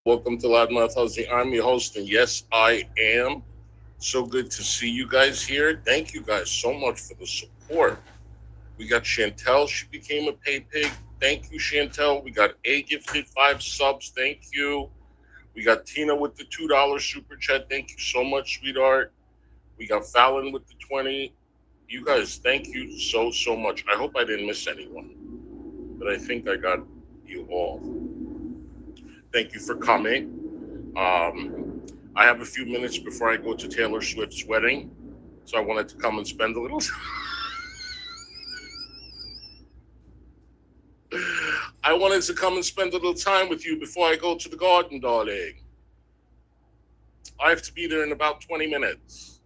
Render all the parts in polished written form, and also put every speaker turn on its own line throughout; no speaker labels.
Welcome to Loudmouth Hussy. I'm your host, and yes, I am. So good to see you guys here. Thank you guys so much for the support. We got Chantel. She became a pay pig. Thank you, Chantel. We got A gifted 5 subs. Thank you. We got Tina with the $2 super chat. Thank you so much, sweetheart. We got Fallon with the 20. You guys, thank you so much. I hope I didn't miss anyone, but I think I got you all. Thank you for coming. I have a few minutes before I go to Taylor Swift's wedding, so I wanted to come and spend a little time. I wanted to come and spend a little time with you before I go to the garden, darling. I have to be there in about 20 minutes.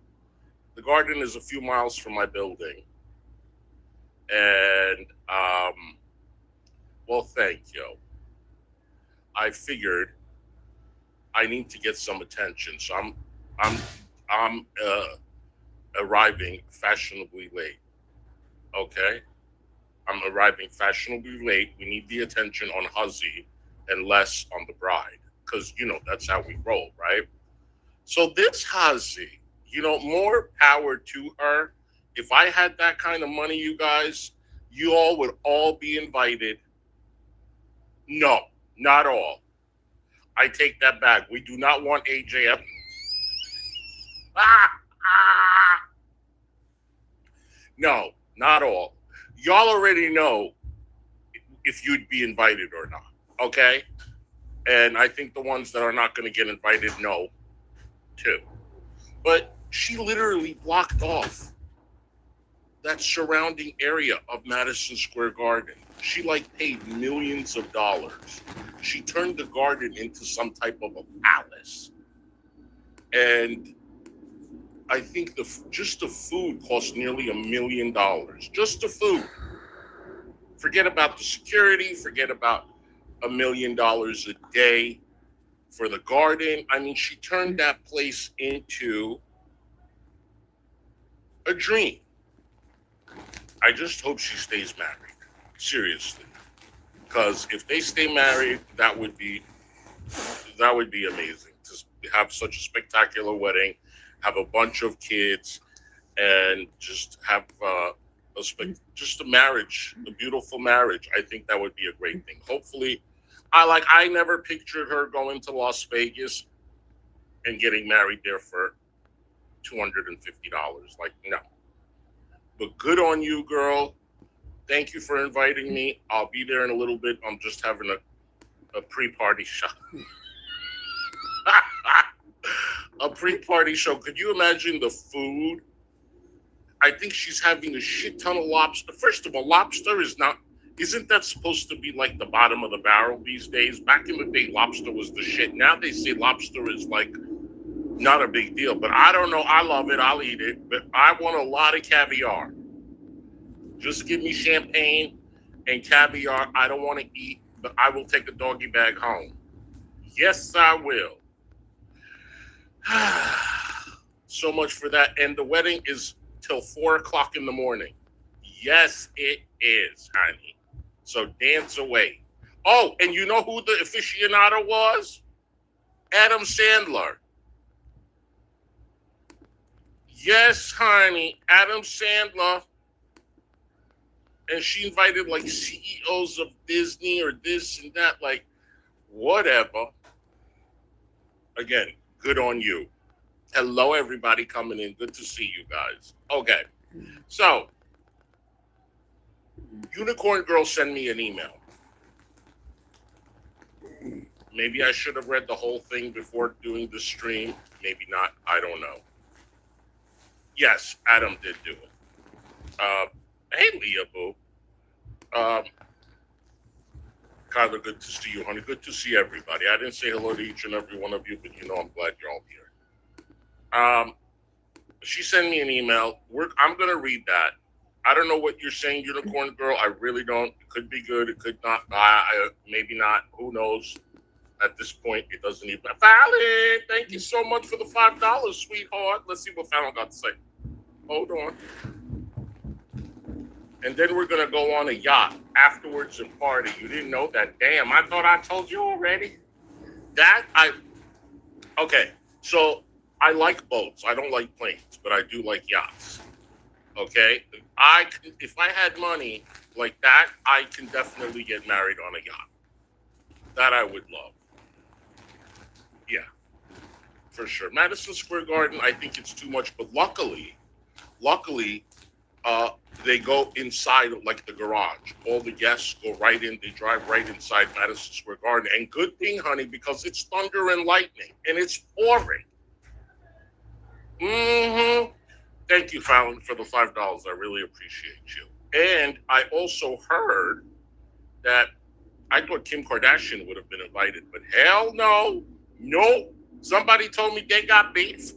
The garden is a few miles from my building. And, well, thank you. I figured I need to get some attention, so I'm arriving fashionably late. Okay, I'm arriving fashionably late. We need the attention on Hussy and less on the bride, because that's how we roll, right? So this Hussy, more power to her. If I had that kind of money, you guys, you all would all be invited. No, not all. I take that back. We do not want AJF. No, not all. Y'all already know if you'd be invited or not, okay? And I think the ones that are not going to get invited know, too. But she literally blocked off that surrounding area of Madison Square Garden. She paid millions of dollars. She turned the garden into some type of a palace. And I think just the food cost nearly $1 million. Just the food. Forget about the security. Forget about $1 million a day for the garden. I mean, she turned that place into a dream. I just hope she stays married. Seriously. Because if they stay married, that would be amazing. To have such a spectacular wedding, have a bunch of kids, and just have just a marriage, a beautiful marriage. I think that would be a great thing. Hopefully, I never pictured her going to Las Vegas and getting married there for $250. No. But good on you, girl. Thank you for inviting me. I'll be there in a little bit. I'm just having a pre-party show. A pre-party show. Could you imagine the food? I think she's having a shit ton of lobster. First of all, lobster isn't that supposed to be like the bottom of the barrel these days? Back in the day, lobster was the shit. Now they say lobster is not a big deal. But I don't know. I love it. I'll eat it. But I want a lot of caviar. Just give me champagne and caviar. I don't want to eat, but I will take a doggy bag home. Yes, I will. So much for that. And the wedding is till 4 o'clock in the morning. Yes, it is, honey. So dance away. Oh, and you know who the aficionado was? Adam Sandler. Yes, honey. Adam Sandler. And she invited CEOs of Disney or this and that, whatever. Again, good on you. Hello, everybody coming in. Good to see you guys. Okay. So, Unicorn Girl sent me an email. Maybe I should have read the whole thing before doing the stream. Maybe not. I don't know. Yes, Adam did do it. Hey, Leah Boo. Kyler, good to see you, honey. Good to see everybody. I didn't say hello to each and every one of you, but I'm glad you're all here. She sent me an email. I'm going to read that. I don't know what you're saying, Unicorn Girl. I really don't. It could be good. It could not. Maybe not. Who knows? At this point, it doesn't even. Fallon, thank you so much for the $5, sweetheart. Let's see what Fallon got to say. Hold on. And then we're going to go on a yacht afterwards and party. You didn't know that? Damn, I thought I told you already. That I okay. So I like boats. I don't like planes, but I do like yachts. Okay, if I had money like that, I can definitely get married on a yacht. That I would love. Yeah, for sure. Madison Square Garden, I think it's too much, but luckily, uh, they go inside like the garage. All the guests go right in. They drive right inside Madison Square Garden. And good thing, honey, because it's thunder and lightning and it's pouring. Mm-hmm. Thank you, Fallon, for the $5. I really appreciate you. And I also heard that I thought Kim Kardashian would have been invited, but hell no, no. Somebody told me they got beef.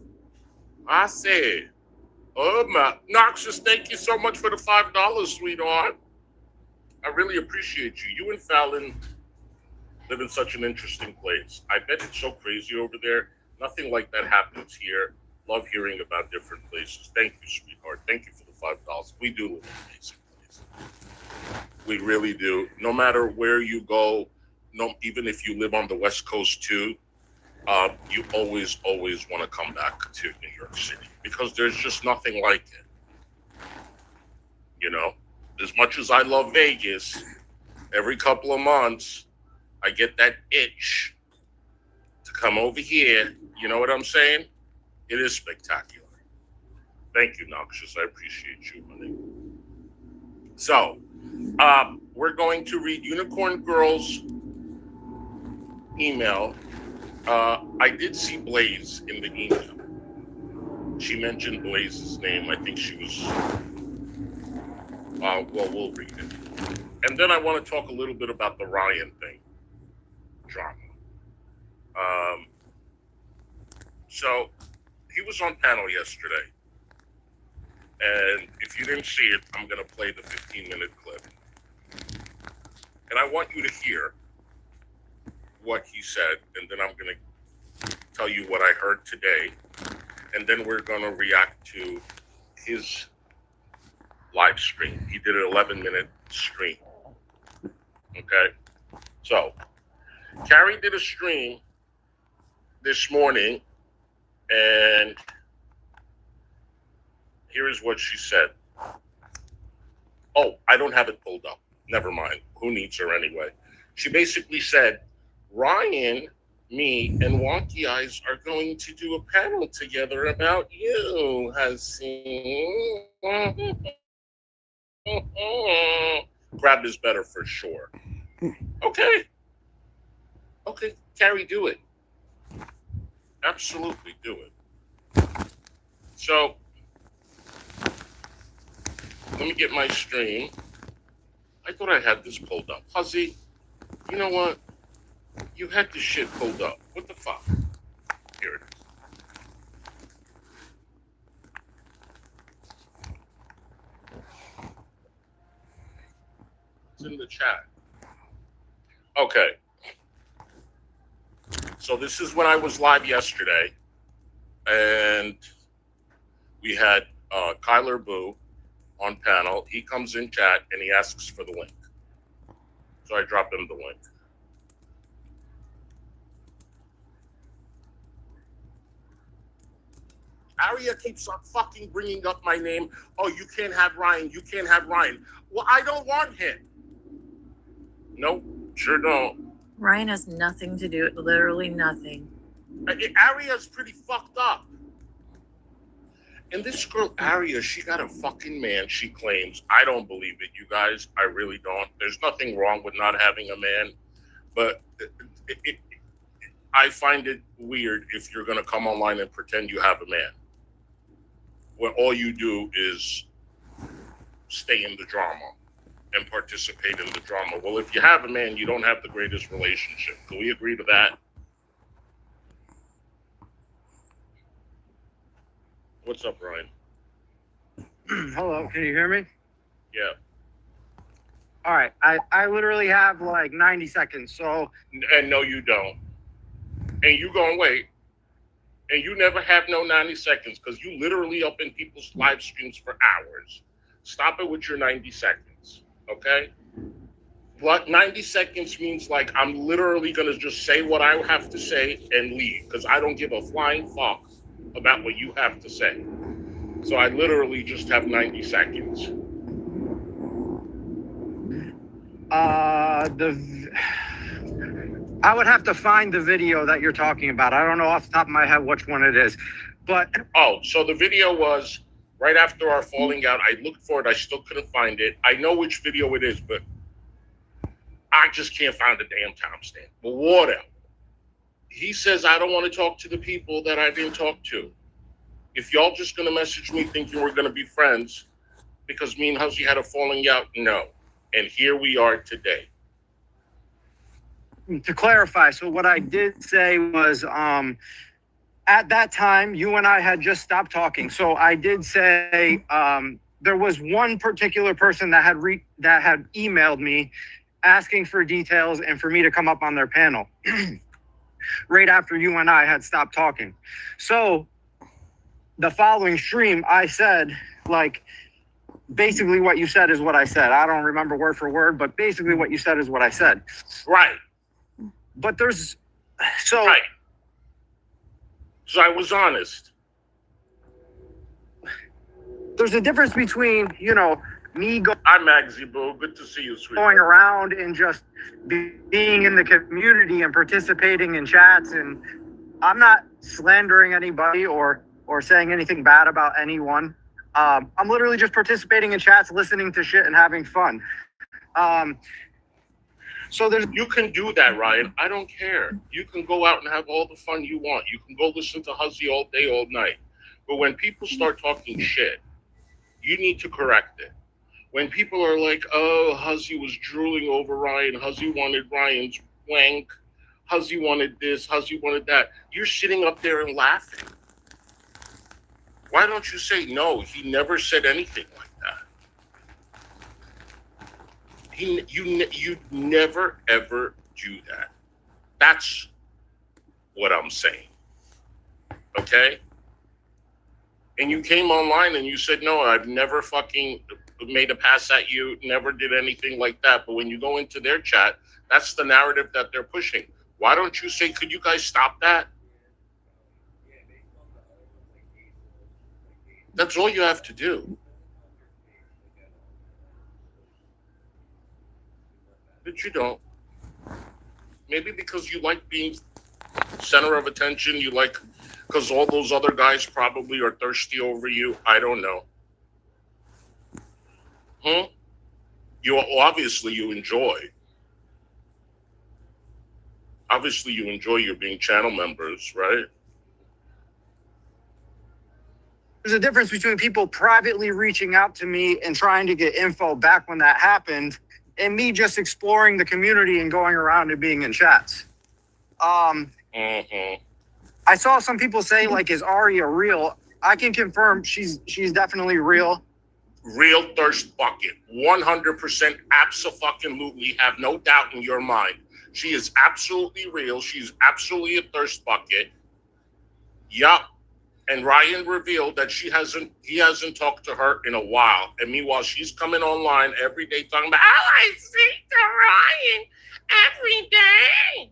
I said, "Oh my, Noxious, thank you so much for the $5, sweetheart. I really appreciate you. You and Fallon live in such an interesting place. I bet it's so crazy over there. Nothing like that happens here. Love hearing about different places. Thank you, sweetheart. Thank you for the $5. We do live in an amazing place. We really do. No matter where you go, no, even if you live on the West Coast too, you always want to come back to New York City because there's just nothing like it. You know, as much as I love Vegas, every couple of months I get that itch to come over here. You know what I'm saying? It is spectacular. Thank you, Noxious. I appreciate you, honey. So, we're going to read Unicorn Girl's email. I did see Blaze in the email. She mentioned Blaze's name. I think she was. Well, we'll read it. And then I want to talk a little bit about the Ryan thing, drama. Um, so he was on panel yesterday, and if you didn't see it, I'm going to play the 15-minute clip, and I want you to hear what he said, and then I'm going to tell you what I heard today, and then we're going to react to his live stream. He did an 11-minute stream. Okay? So, Carrie did a stream this morning, and here is what she said. Oh, I don't have it pulled up. Never mind. Who needs her anyway? She basically said, Ryan, me, and Wonky Eyes are going to do a panel together about you, Hussy. Grab is better for sure. Okay. Okay, Carrie, do it. Absolutely do it. So, let me get my stream. I thought I had this pulled up. Hussy, you know what? You had this shit pulled up. What the fuck? Here it is. It's in the chat. Okay. So this is when I was live yesterday, and we had Kyler Boo on panel. He comes in chat and he asks for the link. So I drop him the link. Aria keeps on fucking bringing up my name. Oh, you can't have Ryan. You can't have Ryan. Well, I don't want him. Nope, sure don't.
Ryan has nothing to do, literally nothing.
Aria's pretty fucked up. And this girl, Aria, she got a fucking man, she claims. I don't believe it, you guys. I really don't. There's nothing wrong with not having a man. But I find it weird if you're going to come online and pretend you have a man, when all you do is stay in the drama and participate in the drama. Well, if you have a man, you don't have the greatest relationship. Can we agree to that? What's up, Ryan?
Hello, can you hear me?
Yeah.
All right, I literally have like 90 seconds, so...
And no, you don't. And you gonna wait. And you never have no 90 seconds because you literally up in people's live streams for hours. Stop it with your 90 seconds, okay? What 90 seconds means, like I'm literally gonna just say what I have to say and leave because I don't give a flying fuck about what you have to say. So I literally just have 90 seconds.
I would have to find the video that you're talking about. I don't know off the top of my head which one it is, but
Oh, so the video was right after our falling out. I looked for it. I still couldn't find it. I know which video it is, but I just can't find the damn timestamp. But whatever. He says, I don't want to talk to the people that I didn't talk to. If y'all just going to message me thinking we're going to be friends because me and Hussy had a falling out, no. And here we are today.
to clarify, so what I did say was, at that time, you and I had just stopped talking. So I did say there was one particular person that had emailed me asking for details and for me to come up on their panel right after you and I had stopped talking. So the following stream, I said, like, basically what you said is what I said. I don't remember word for word, but basically what you said is what I said.
Right.
But there's
Right. So I was honest.
There's a difference between, me
Hi, Magsy Boo. Good to see you, sweetie.
going around and just being in the community and participating in chats, and I'm not slandering anybody or saying anything bad about anyone. I'm literally just participating in chats, listening to shit and having fun. So
You can do that, Ryan. I don't care. You can go out and have all the fun you want. You can go listen to Hussy all day, all night. But when people start talking shit, you need to correct it. When people are like, oh, Hussy was drooling over Ryan, Hussy wanted Ryan's wank, Hussy wanted this, Hussy wanted that, you're sitting up there and laughing. Why don't you say, no, he never said anything like that? You never, ever do that. That's what I'm saying. Okay? And you came online and you said, no, I've never fucking made a pass at you, never did anything like that. But when you go into their chat, that's the narrative that they're pushing. Why don't you say, could you guys stop that? That's all you have to do. But you don't. Maybe because you like being center of attention, you like, because all those other guys probably are thirsty over you. I don't know. Obviously you enjoy. Obviously you enjoy your being channel members, right?
there's a difference between people privately reaching out to me and trying to get info back when that happened, and me just exploring the community and going around and being in chats. I saw some people say, like, is Aria real? I can confirm she's definitely real.
Real thirst bucket. 100% absolutely, have no doubt in your mind. She is absolutely real. She's absolutely a thirst bucket. Yup. And Ryan revealed that he hasn't talked to her in a while. And meanwhile, she's coming online every day talking about, oh, I speak to Ryan every day.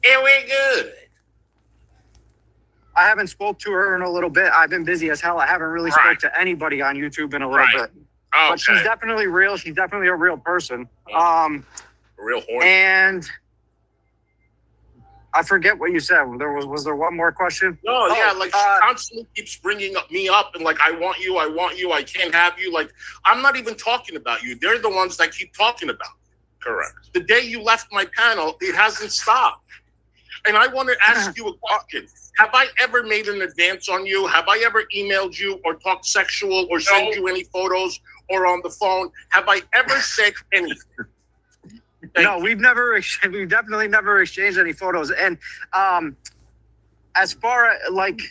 And we're good.
I haven't spoke to her in a little bit. I've been busy as hell. I haven't really spoke to anybody on YouTube in a little bit.
Okay.
But she's definitely real. She's definitely a real person.
A real horse.
And I forget what you said. Was there one more question?
No, yeah, like she constantly keeps bringing me up and like, I want you, I can't have you. Like, I'm not even talking about you. They're the ones that keep talking about you. Correct. The day you left my panel, it hasn't stopped. And I want to ask you a question. Have I ever made an advance on you? Have I ever emailed you or talked sexual or sent you any photos or on the phone? Have I ever said anything?
We've definitely never exchanged any photos. And as far as like,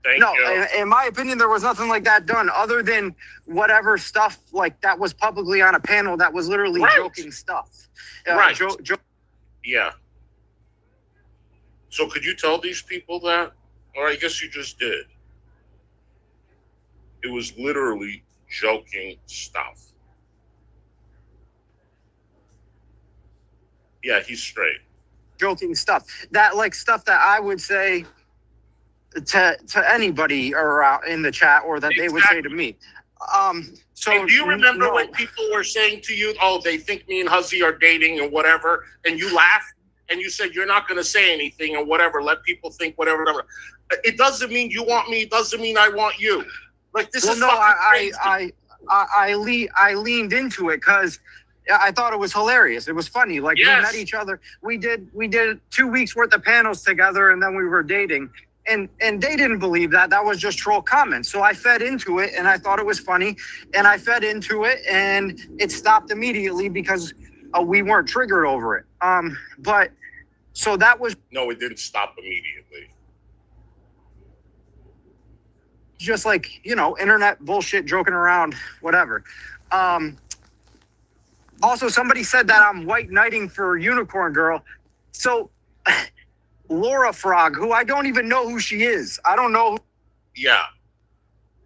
in my opinion, there was nothing like that done other than whatever stuff like that was publicly on a panel that was literally joking stuff.
Right. Yeah. So could you tell these people that? Or I guess you just did. It was literally joking stuff. Yeah, he's straight.
Joking stuff. That like stuff that I would say to anybody around in the chat, or that they would say to me. So
Hey, do you remember
no.
when people were saying to you, "Oh, they think me and Hussy are dating and whatever," and you laughed and you said you're not going to say anything and whatever, let people think whatever. It doesn't mean you want me. It doesn't mean I want you. Like this
Well,
is
no,
fucking crazy.
I leaned into it because I thought it was hilarious. It was funny. Like
Yes.
we met each other. We did 2 weeks worth of panels together, and then we were dating. And they didn't believe that. That was just troll comments. So I fed into it, and I thought it was funny, and I fed into it, and it stopped immediately because we weren't triggered over it. But so that was
No, it didn't stop immediately.
just like, internet bullshit, joking around, whatever. Also, somebody said that I'm white knighting for Unicorn Girl. So Laura Frog, who I don't even know who she is. I don't know.
Yeah,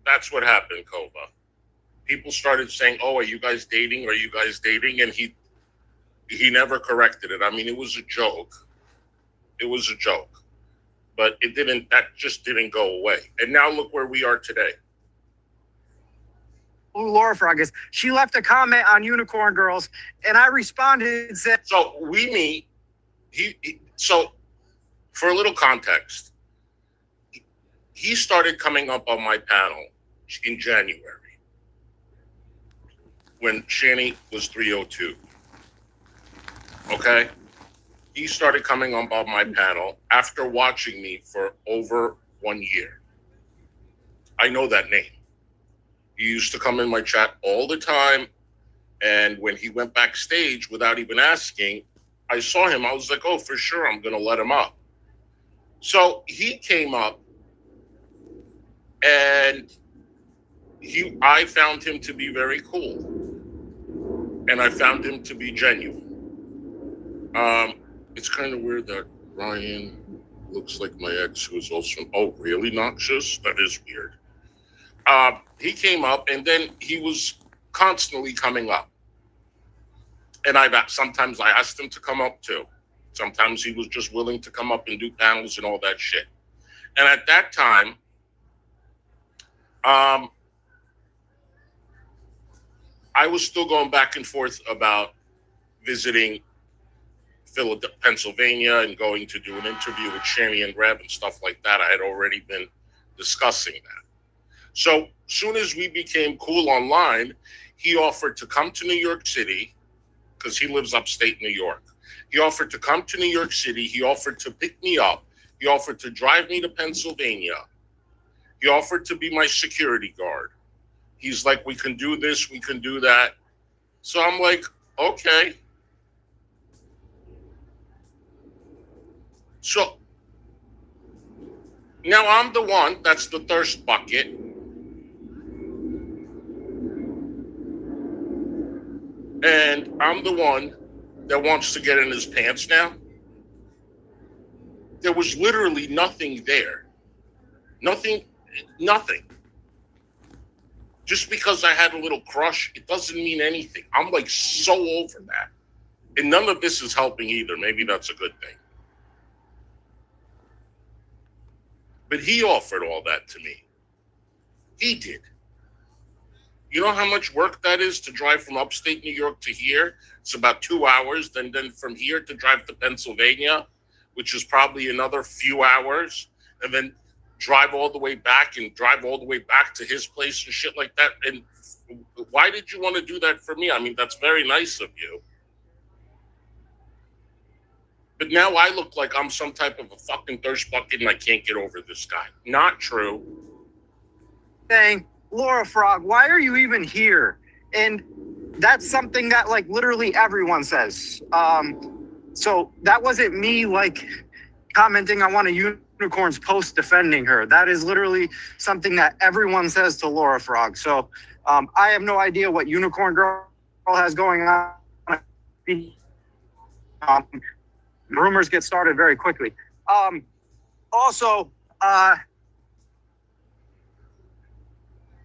that's what happened, Kova. People started saying, "Oh, are you guys dating? Are you guys dating?" And he never corrected it. I mean, it was a joke. It was a joke, but it didn't. That just didn't go away. And now look where we are today.
Who Laura Frog is. She left a comment on Unicorn Girls, and I responded and said,
So we meet. So for a little context, he started coming up on my panel in January when Shani was 302. Okay? He started coming up on my panel after watching me for over 1 year. I know that name. He used to come in my chat all the time. And when he went backstage without even asking, I saw him. I was like, oh, for sure, I'm going to let him up. So he came up, and I found him to be very cool. And I found him to be genuine. It's kind of weird that Ryan looks like my ex, who is also, oh, really noxious? That is weird. He came up, and then he was constantly coming up. And sometimes I asked him to come up too. Sometimes he was just willing to come up and do panels and all that shit. And at that time, I was still going back and forth about visiting Pennsylvania and going to do an interview with Shani and Rev and stuff like that. I had already been discussing that. So soon as we became cool online, he offered to come to New York City, because he lives upstate New York. He offered to come to New York City. He offered to pick me up. He offered to drive me to Pennsylvania. He offered to be my security guard. He's like, we can do this, we can do that. So I'm like, okay. So now I'm the one that's the thirst bucket. And I'm the one that wants to get in his pants now. There was literally nothing there. Nothing. Just because I had a little crush, it doesn't mean anything. I'm like so over that. And none of this is helping either. Maybe that's a good thing. But he offered all that to me. He did. You know how much work that is to drive from upstate New York to here? It's about 2 hours. Then from here to drive to Pennsylvania, which is probably another few hours. And then drive all the way back and drive all the way back to his place and shit like that. And why did you want to do that for me? I mean, that's very nice of you. But now I look like I'm some type of a fucking thirst bucket and I can't get over this guy. Not true.
saying, Laura Frog, why are you even here? And that's something that like literally everyone says. So that wasn't me like commenting on one of Unicorn's posts defending her. That is literally something that everyone says to Laura Frog. So I have no idea what Unicorn Girl has going on. Rumors get started very quickly. Also,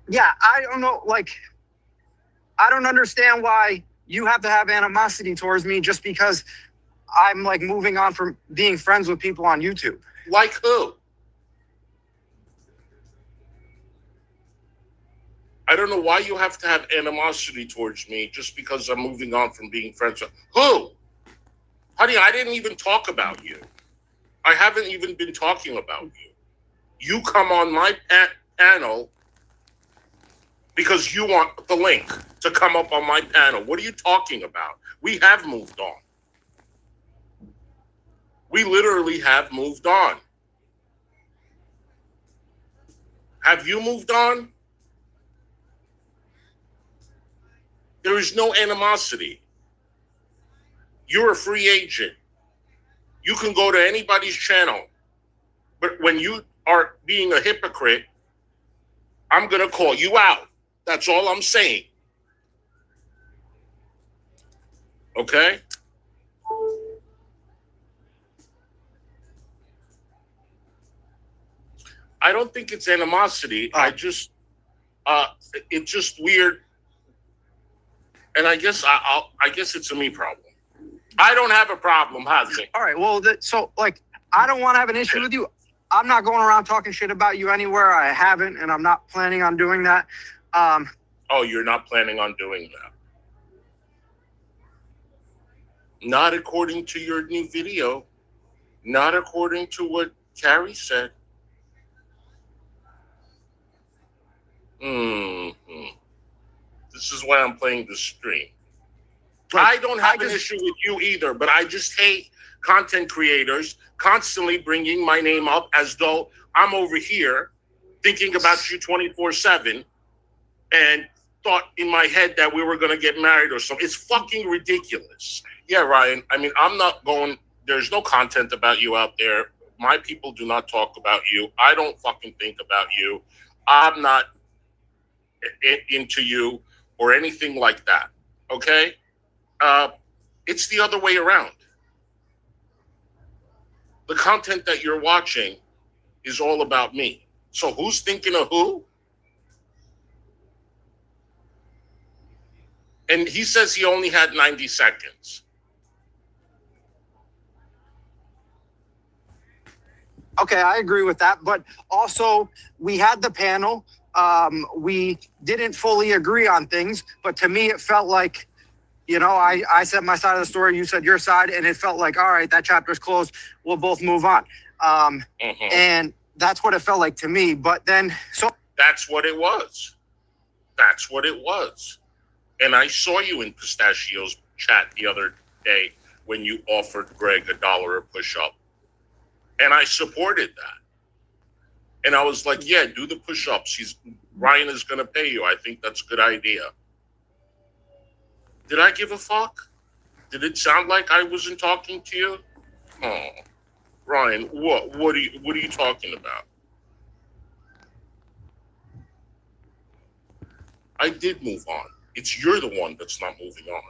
Yeah, I don't know. Like, I don't understand why you have to have animosity towards me just because I'm like moving on from being friends with people on YouTube.
Like who? I don't know why you have to have animosity towards me just because I'm moving on from being friends with who? Honey, I didn't even talk about you. I haven't even been talking about you. You come on my panel because you want the link to come up on my panel. What are you talking about? We have moved on. We literally have moved on. Have you moved on? There is no animosity. You're a free agent. You can go to anybody's channel. But when you are being a hypocrite, I'm going to call you out. That's all I'm saying. Okay? I don't think it's animosity. It's just weird. And I guess I guess it's a me problem. I don't have a problem, Hussy.
All right. Well, so like, I don't want to have an issue with you. I'm not going around talking shit about you anywhere. I haven't, and I'm not planning on doing that.
Oh, you're not planning on doing that? Not according to your new video. Not according to what Carrie said. This is why I'm playing the stream. Like, I don't have an issue with you either, but I just hate content creators constantly bringing my name up as though I'm over here thinking about you 24/7 and thought in my head that we were going to get married or something. It's fucking ridiculous. Yeah, Ryan. I mean, I'm not going, there's no content about you out there. My people do not talk about you. I don't fucking think about you. I'm not into you or anything like that. Okay? It's the other way around. The content that you're watching is all about me. So who's thinking of who? And he says he only had 90 seconds.
Okay, I agree with that. But also, we had the panel. We didn't fully agree on things. But to me, it felt like, you know, I said my side of the story, you said your side, and it felt like, all right, that chapter's closed. We'll both move on. And that's what it felt like to me. But then, so.
That's what it was. That's what it was. And I saw you in Pistachio's chat the other day when you offered Greg $1 a push-up. And I supported that. And I was like, yeah, do the push-ups. Ryan is going to pay you. I think that's a good idea. Did I give a fuck? Did it sound like I wasn't talking to you? Oh, Ryan, what are you talking about? I did move on. You're the one that's not moving on.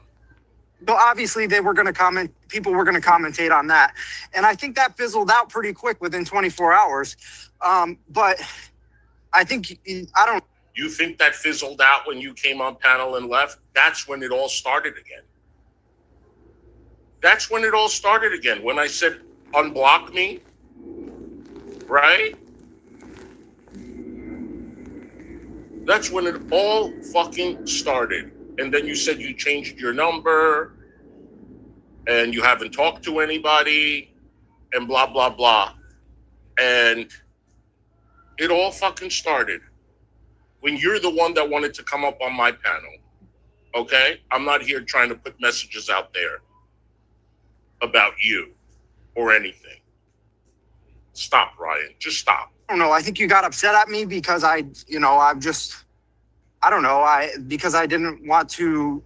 So obviously they were going to comment, people were going to commentate on that. And I think that fizzled out pretty quick within 24 hours. But I think, I don't.
You think that fizzled out when you came on panel and left? That's when it all started again. That's when it all started again. When I said, unblock me, right? That's when it all fucking started. And then you said you changed your number and you haven't talked to anybody and blah, blah, blah. And it all fucking started when you're the one that wanted to come up on my panel. Okay? I'm not here trying to put messages out there about you or anything. Stop, Ryan. Just stop.
I don't know. I think you got upset at me because because I didn't want to,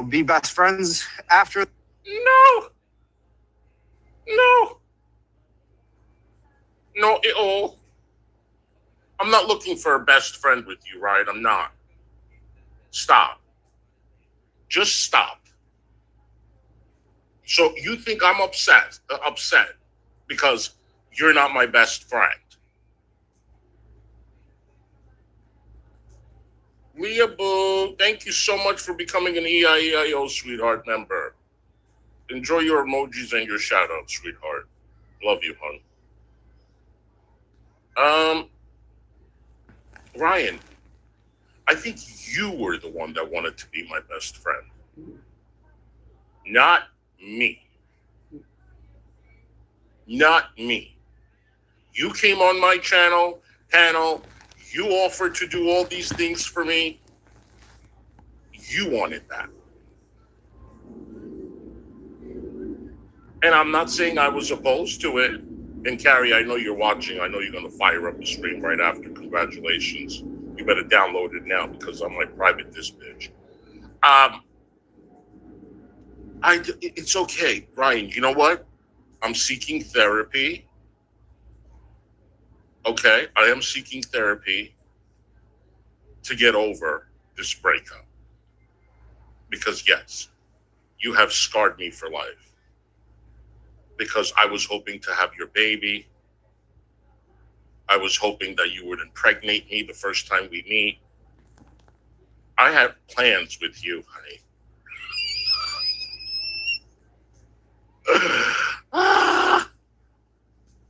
be best friends after.
No, at all. I'm not looking for a best friend with you, right? I'm not. Stop. Just stop. So you think I'm upset because you're not my best friend? Leah Boo, thank you so much for becoming an EIEIO sweetheart member. Enjoy your emojis and your shout outs, sweetheart. Love you, hon. Um, Ryan, I think you were the one that wanted to be my best friend, not me. Not me. You came on my panel. You offered to do all these things for me. You wanted that. And I'm not saying I was opposed to it. And Carrie, I know you're watching. I know you're going to fire up the stream right after. Congratulations. You better download it now because I might private this bitch. It's okay, Ryan. You know what? I'm seeking therapy. Okay, I am seeking therapy to get over this breakup. Because yes, you have scarred me for life. Because I was hoping to have your baby. I was hoping that you would impregnate me the first time we meet. I had plans with you, honey.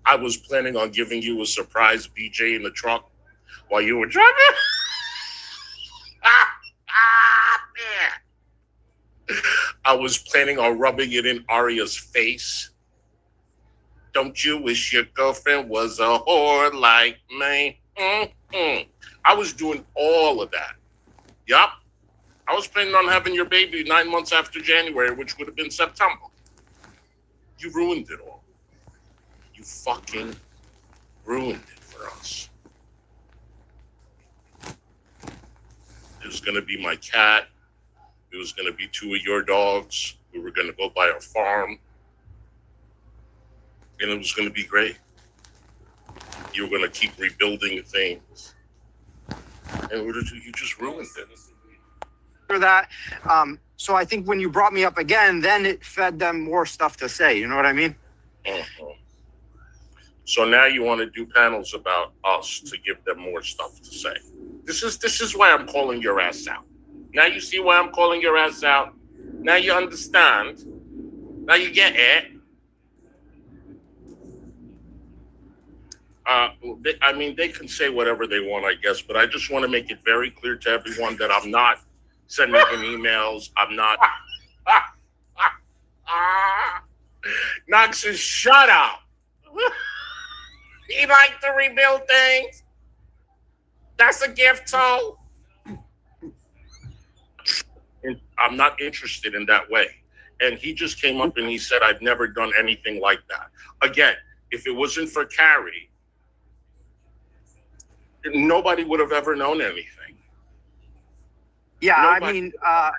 I was planning on giving you a surprise BJ in the truck while you were driving. I was planning on rubbing it in Arya's face. Don't you wish your girlfriend was a whore like me? Mm-hmm. I was doing all of that. Yup. I was planning on having your baby 9 months after January, which would have been September. You ruined it all. You fucking ruined it for us. It was going to be my cat. It was going to be 2 of your dogs. We were going to go buy a farm. And it was going to be great. You were going to keep rebuilding things. And you just ruined it.
For that, so I think when you brought me up again, then it fed them more stuff to say. You know what I mean?
Mm-hmm. So now you want to do panels about us to give them more stuff to say. This is why I'm calling your ass out. Now you see why I'm calling your ass out. Now you understand. Now you get it. They can say whatever they want, I guess, but I just want to make it very clear to everyone that I'm not sending them emails. I'm not. Knox says, shut up. He like to rebuild things. That's a gift, too. And I'm not interested in that way. And he just came up and he said, I've never done anything like that. Again, if it wasn't for Carrie, nobody would have ever known anything.
Yeah, nobody, I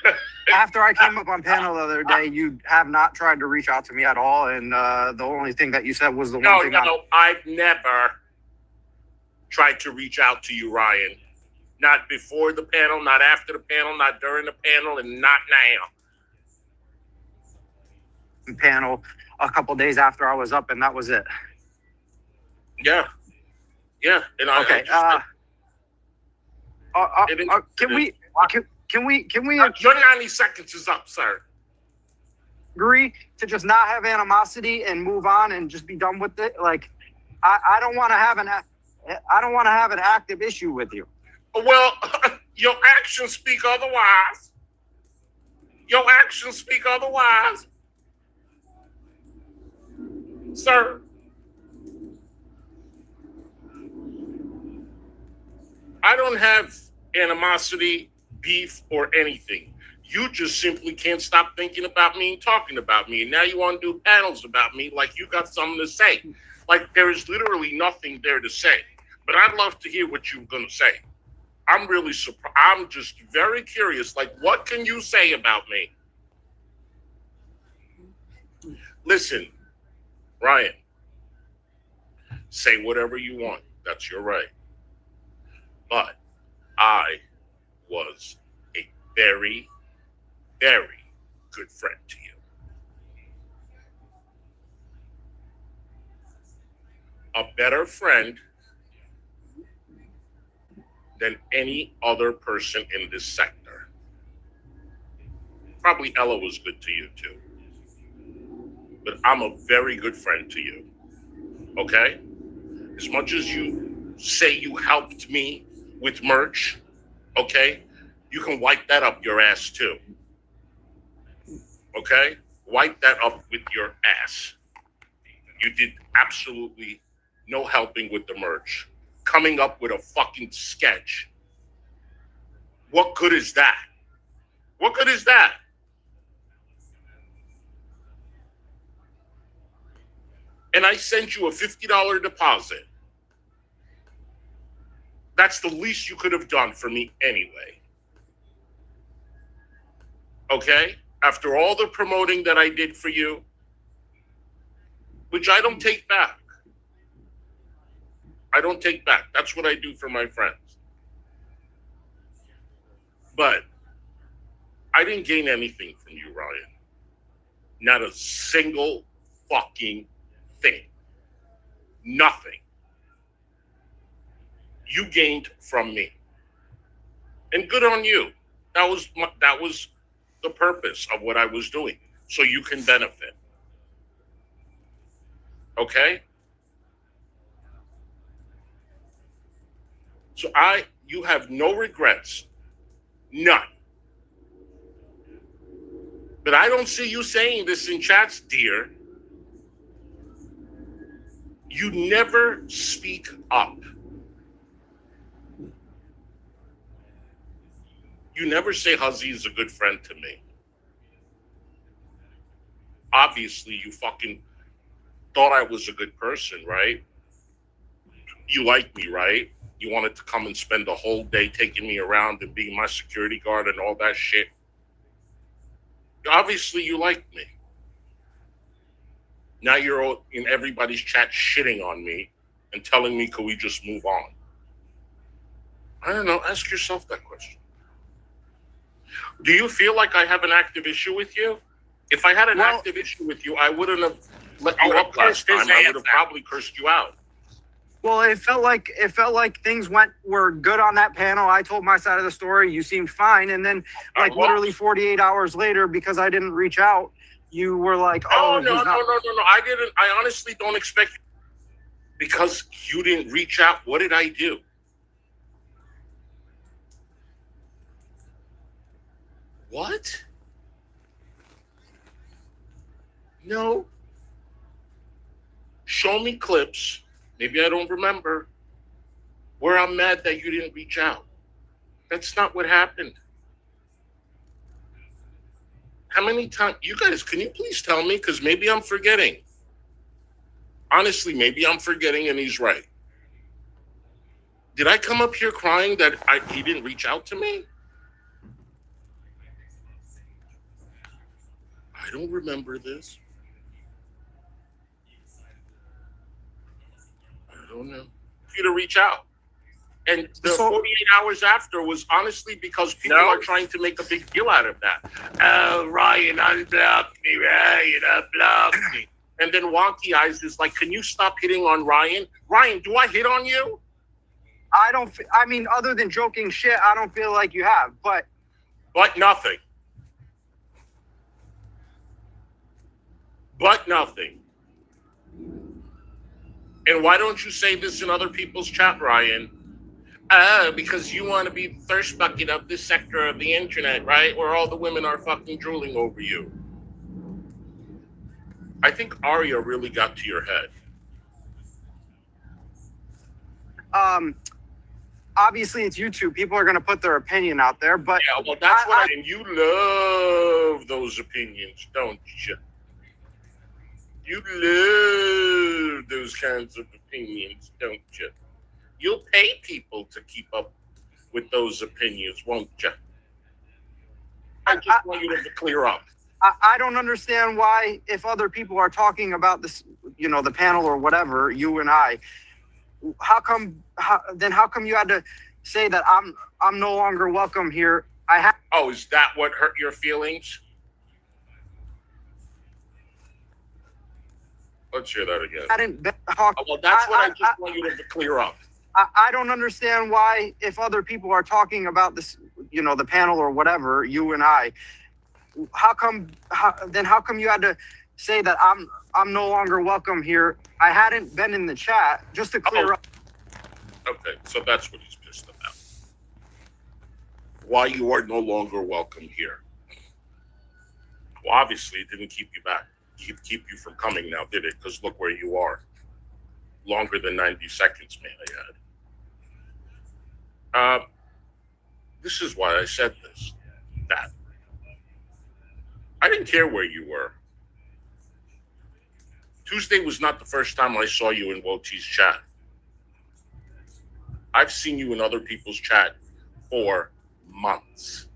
mean, after I came up on panel the other day, you have not tried to reach out to me at all. And the only thing that you said was the one thing.
No, I've never tried to reach out to you, Ryan. Not before the panel, not after the panel, not during the panel, and not now.
Panel a couple days after I was up, and that was it.
Yeah. And
okay. Can we?
Your 90 seconds is up, sir.
Agree to just not have animosity and move on and just be done with it. Like, I don't want to have an active issue with you.
Well, your actions speak otherwise. Sir. I don't have animosity, beef, or anything. You just simply can't stop thinking about me and talking about me. And now you want to do panels about me like you got something to say. Like there is literally nothing there to say. But I'd love to hear what you're going to say. I'm really surprised. I'm just very curious. Like, what can you say about me? Listen, Ryan, say whatever you want. That's your right. But I was a very, very good friend to you. A better friend than any other person in this sector. Probably Ella was good to you too. But I'm a very good friend to you. Okay? As much as you say you helped me with merch, okay? You can wipe that up your ass too. Okay? Wipe that up with your ass. You did absolutely no helping with the merch. Coming up with a fucking sketch. What good is that? What good is that? And I sent you a $50 deposit. That's the least you could have done for me anyway. Okay? After all the promoting that I did for you, which I don't take back. I don't take back. That's what I do for my friends. But I didn't gain anything from you, Ryan. Not a single fucking thing. Nothing. You gained from me. And good on you. That was the purpose of what I was doing. So you can benefit. Okay? So you have no regrets. None. But I don't see you saying this in chats, dear. You never speak up. You never say Hussy is a good friend to me. Obviously, you fucking thought I was a good person, right? You liked me, right? You wanted to come and spend the whole day taking me around and being my security guard and all that shit. Obviously, you liked me. Now you're all in everybody's chat shitting on me and telling me, could we just move on? I don't know. Ask yourself that question. Do you feel like I have an active issue with you? If I had an active issue with you, I wouldn't have let you up last time. I would have probably cursed you out.
Well, it felt like things were good on that panel. I told my side of the story. You seemed fine, and then literally 48 hours later, because I didn't reach out, you were like, "Oh,
no. I didn't. I honestly don't expect because you didn't reach out. What did I do? What? No. Show me clips. Maybe I don't remember where I'm mad that you didn't reach out. That's not what happened. How many times? You guys, can you please tell me? Because maybe I'm forgetting. Honestly, maybe I'm forgetting and he's right. Did I come up here crying that he didn't reach out to me? I don't remember this. I don't know. For you to reach out. And the 48 hours after was honestly because people are trying to make a big deal out of that. Oh, Ryan unblocked me. Ryan unblocked me. And then Wonky Eyes is like, can you stop hitting on Ryan? Ryan, do I hit on you?
I mean, other than joking shit, I don't feel like you have, but
nothing. But nothing. And why don't you say this in other people's chat, Ryan? Because you want to be the thirst bucket of this sector of the internet, right? Where all the women are fucking drooling over you. I think Arya really got to your head.
Obviously it's YouTube. People are going to put their opinion out there, but
yeah, well, that's and you love those opinions, don't you? You love those kinds of opinions, don't you? You'll pay people to keep up with those opinions, won't you? I just want you to clear up.
I don't understand why, if other people are talking about this, the panel or whatever, you and I, how come you had to say that I'm no longer welcome here?
Oh, is that what hurt your feelings? Let's hear that again.
I didn't talk.
Well, that's what I just want you to clear up.
I don't understand why, if other people are talking about this, the panel or whatever, you and I, how come you had to say that I'm no longer welcome here? I hadn't been in the chat, just to clear up.
Okay, so that's what he's pissed about. Why you are no longer welcome here. Well, obviously, it didn't keep you back. Keep you from coming now, did it? Because look where you are. Longer than 90 seconds, may I add. This is why I said this. That. I didn't care where you were. Tuesday was not the first time I saw you in Woti's chat. I've seen you in other people's chat for months.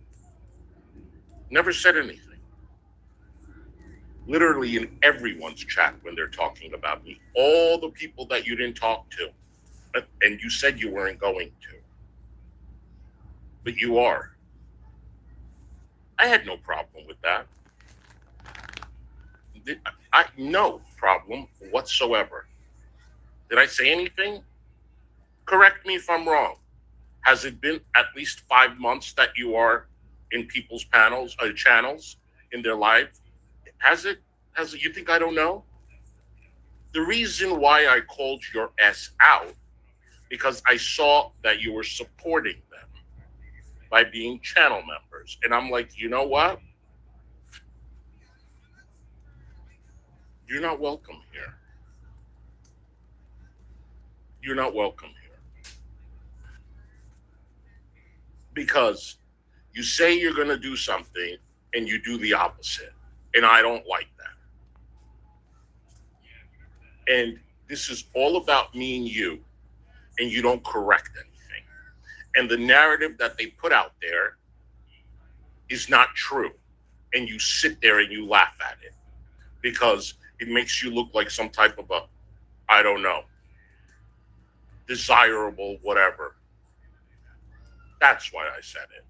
Never said anything. Literally in everyone's chat when they're talking about me. All the people that you didn't talk to. And you said you weren't going to. But you are. I had no problem with that. No problem whatsoever. Did I say anything? Correct me if I'm wrong. Has it been at least 5 months that you are in people's channels in their life? Has it? You think I don't know? The reason why I called your ass out, because I saw that you were supporting them by being channel members. And I'm like, you know what? You're not welcome here. You're not welcome here. Because you say you're going to do something and you do the opposite. And I don't like that. And this is all about me and you don't correct anything. And the narrative that they put out there is not true. And you sit there and you laugh at it because it makes you look like some type of I don't know, desirable whatever. That's why I said it.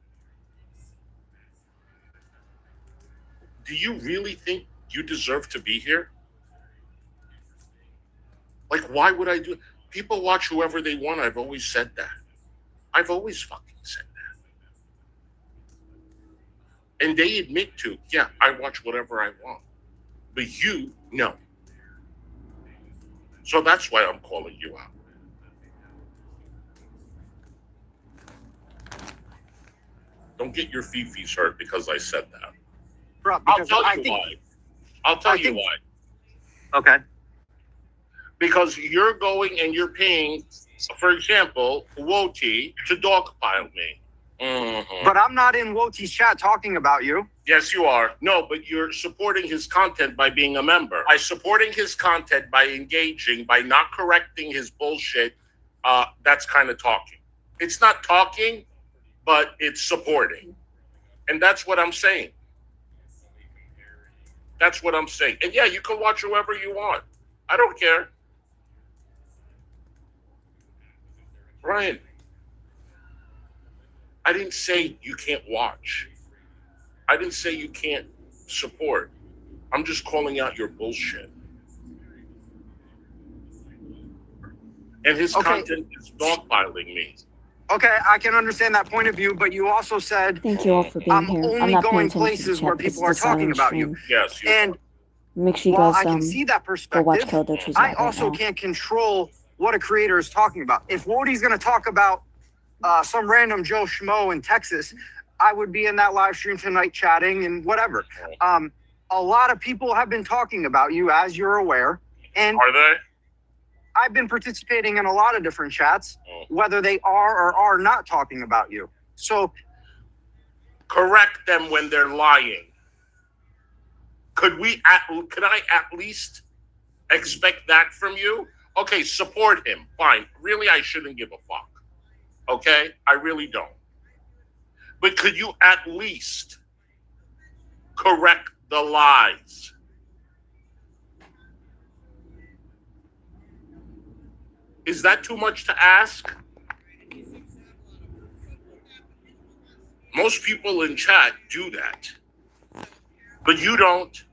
Do you really think you deserve to be here? Like, why would I do it? People watch whoever they want. I've always said that. I've always fucking said that. And they admit to, yeah, I watch whatever I want. But you, no. So that's why I'm calling you out. Don't get your fifis hurt because I said that. I'll tell you why. I'll tell you why.
Okay.
Because you're going and you're paying, for example, Woti to dogpile me. Mm-hmm.
But I'm not in Woti's chat talking about you.
Yes, you are. No, but you're supporting his content by being a member. By supporting his content, by engaging, by not correcting his bullshit, that's kind of talking. It's not talking, but it's supporting. And that's what I'm saying. That's what I'm saying. And yeah, you can watch whoever you want. I don't care. Ryan, I didn't say you can't watch. I didn't say you can't support. I'm just calling out your bullshit. And his content is dogpiling me.
Okay, I can understand that point of view, but you also said
thank you all for being here.
I'm only going places where people are talking about you.
Yes,
and
make sure you
while
guys
I can see that
go
perspective,
watch Kill Dochi's
I
right
also
now.
can't control what a creator is talking about. If Wody's going to talk about some random Joe Schmo in Texas, I would be in that live stream tonight chatting and whatever. A lot of people have been talking about you, as you're aware. And
are they?
I've been participating in a lot of different chats, whether they are or are not talking about you. So
correct them when they're lying. Could I at least expect that from you? Okay, support him. Fine. Really, I shouldn't give a fuck. Okay? I really don't. But could you at least correct the lies? Is that too much to ask? Most people in chat do that. But you don't.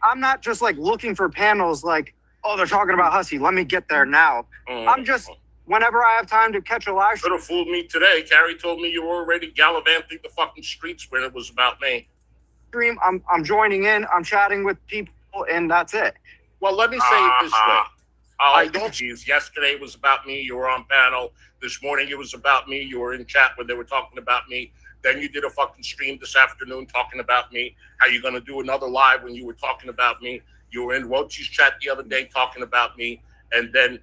I'm not just like looking for panels like, oh, they're talking about Hussy. Let me get there now. I'm just, whenever I have time to catch a live
Could have fooled me today. Carrie told me you were already gallivanting the fucking streets when it was about me.
stream, I'm joining in, I'm chatting with people, and that's it.
Well, let me say it this way. I don't use yesterday it was about me. You were on panel. This morning it was about me. You were in chat when they were talking about me. Then you did a fucking stream this afternoon talking about me. How you gonna do another live when you were talking about me? You were in Rochi's chat the other day talking about me, and then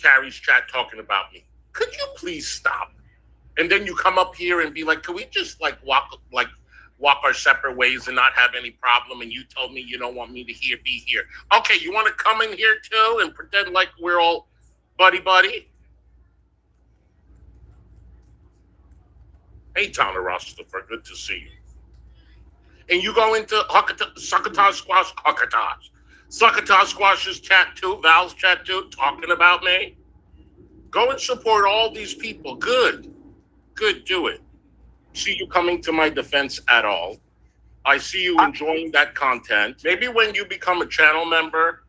Carrie's chat talking about me. Could you please stop? And then you come up here and be like, "Can we just walk our separate ways and not have any problem?" And you told me you don't want me to be here. Okay, you want to come in here too and pretend like we're all buddy? Hey, Donna Rostaffer, good to see you. And you go into Succotash Squash's chat too, Val's chat too, talking about me. Go and support all these people. Good, do it. See you coming to my defense at all. I see you enjoying that content. Maybe when you become a channel member,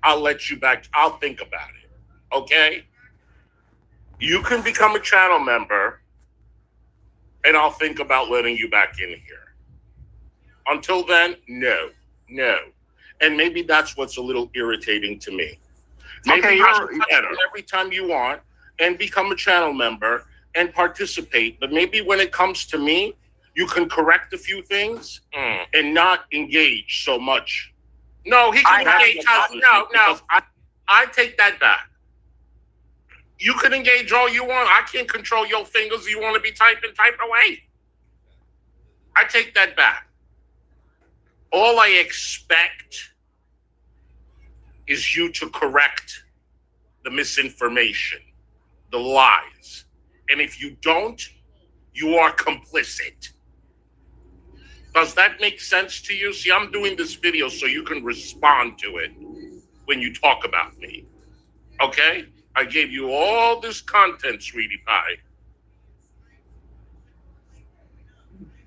I'll let you back. I'll think about it. Okay? You can become a channel member, and I'll think about letting you back in here. Until then, no. And maybe that's what's a little irritating to me. Maybe you should every time you want and become a channel member and participate. But maybe when it comes to me, you can correct a few things and not engage so much. No, he can engage. No. I take that back. You can engage all you want. I can't control your fingers. You want to be typing, type away. I take that back. All I expect is you to correct the misinformation, the lies. And if you don't, you are complicit. Does that make sense to you? See, I'm doing this video so you can respond to it when you talk about me. Okay? I gave you all this content, sweetie pie.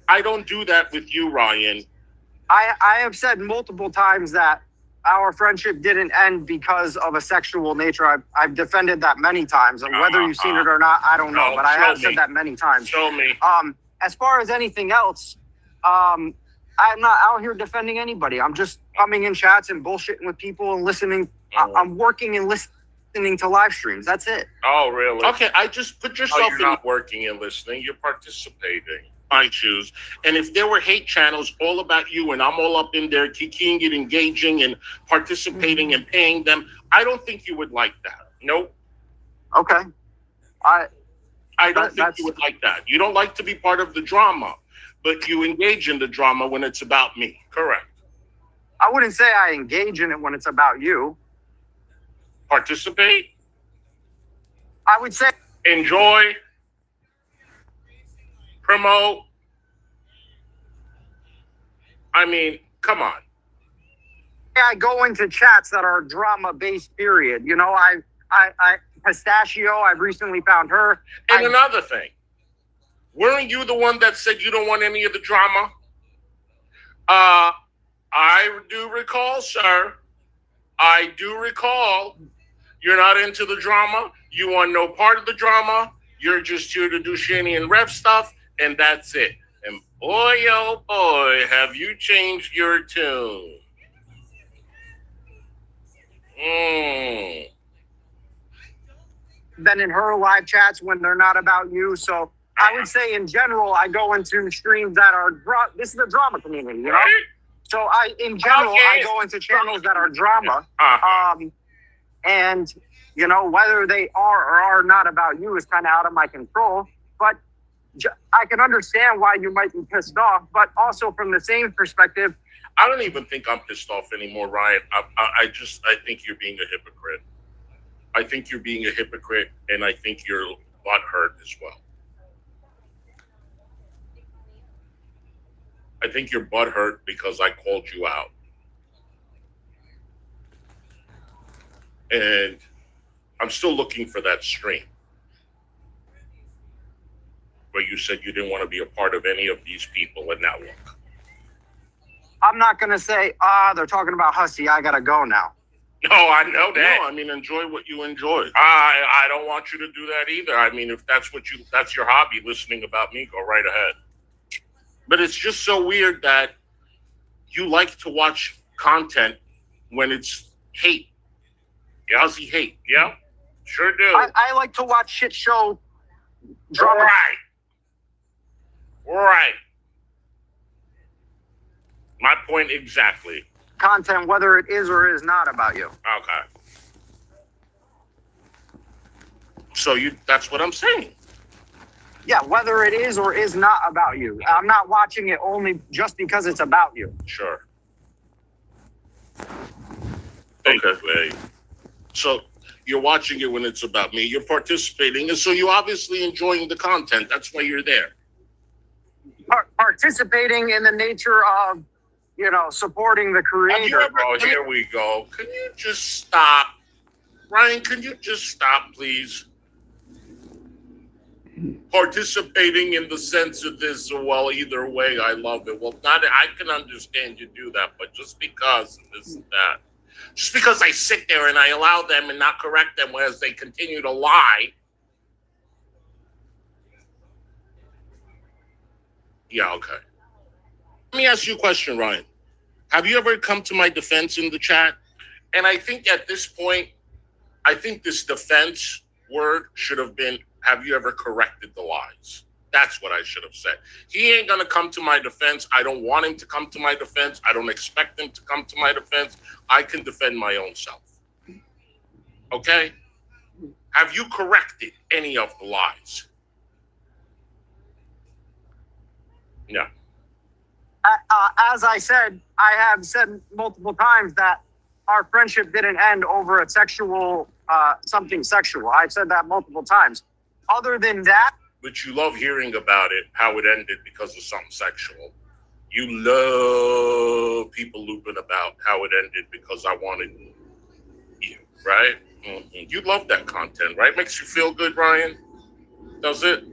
I don't do that with you, Ryan.
I have said multiple times that our friendship didn't end because of a sexual nature. I've defended that many times, and whether you've seen it or not, I don't know. But I have said that many times.
Show me.
As far as anything else, I'm not out here defending anybody. I'm just coming in chats and bullshitting with people and listening. I'm working and listening to live streams. That's it.
Oh, really? Okay, I just put yourself in. You're not working and listening. You're participating. I choose. And if there were hate channels all about you and I'm all up in there kikiing it, engaging and participating and paying them, I don't think you would like that. Nope.
Okay.
I don't think you would like that. You don't like to be part of the drama, but you engage in the drama when it's about me. Correct.
I wouldn't say I engage in it when it's about you.
Participate?
I would say
enjoy. Promote. I mean, come on.
I go into chats that are drama-based, period. You know, I Pistachio, I've recently found her.
And another thing, weren't you the one that said you don't want any of the drama? I do recall, sir. I do recall. You're not into the drama. You want no part of the drama. You're just here to do Shanny and Rev stuff, and that's it. And boy, oh boy, have you changed your tune.
Then in her live chats when they're not about you. So I would say in general, I go into streams that are, this is the drama community, you know? So in general, I go into channels that are drama. And, you know, whether they are or are not about you is kind of out of my control. But I can understand why you might be pissed off. But also from the same perspective,
I don't even think I'm pissed off anymore, Ryan. I think you're being a hypocrite. I think you're being a hypocrite, and I think you're butthurt as well. I think you're butthurt because I called you out. And I'm still looking for that stream where you you said you didn't want to be a part of any of these people, and now look.
I'm not going to say, they're talking about Hussy. I got to go now.
No, I know that. No, I mean, enjoy what you enjoy. I don't want you to do that either. I mean, if that's your hobby, listening about me, go right ahead. But it's just so weird that you like to watch content when it's hate. Yahtzee hate. Yeah, sure do.
I like to watch shit show drama.
Right. My point exactly.
Content, whether it is or is not about you.
Okay. So that's what I'm saying.
Yeah, whether it is or is not about you. I'm not watching it only just because it's about you.
Sure. Okay. So you're watching it when it's about me. You're participating, and so you're obviously enjoying the content. That's why you're there.
Participating in the nature of, supporting the creator.
Here we go. Can you just stop? Ryan, can you just stop, please? Participating in the sense of this, well, either way, I love it. Well, I can understand you do that, but just because of this and that, just because I sit there and I allow them and not correct them as they continue to lie. Yeah, okay. Let me ask you a question, Ryan. Have you ever come to my defense in the chat? And I think at this point, this defense word should have been, have you ever corrected the lies? That's what I should have said. He ain't going to come to my defense. I don't want him to come to my defense. I don't expect him to come to my defense. I can defend my own self. Okay? Have you corrected any of the lies? No.
As I said, I have said multiple times that our friendship didn't end over a sexual, something sexual. I've said that multiple times. Other than that.
But you love hearing about it, how it ended because of something sexual. You love people looping about how it ended because I wanted you, right? Mm-hmm. You love that content, right? Makes you feel good, Ryan? Does it?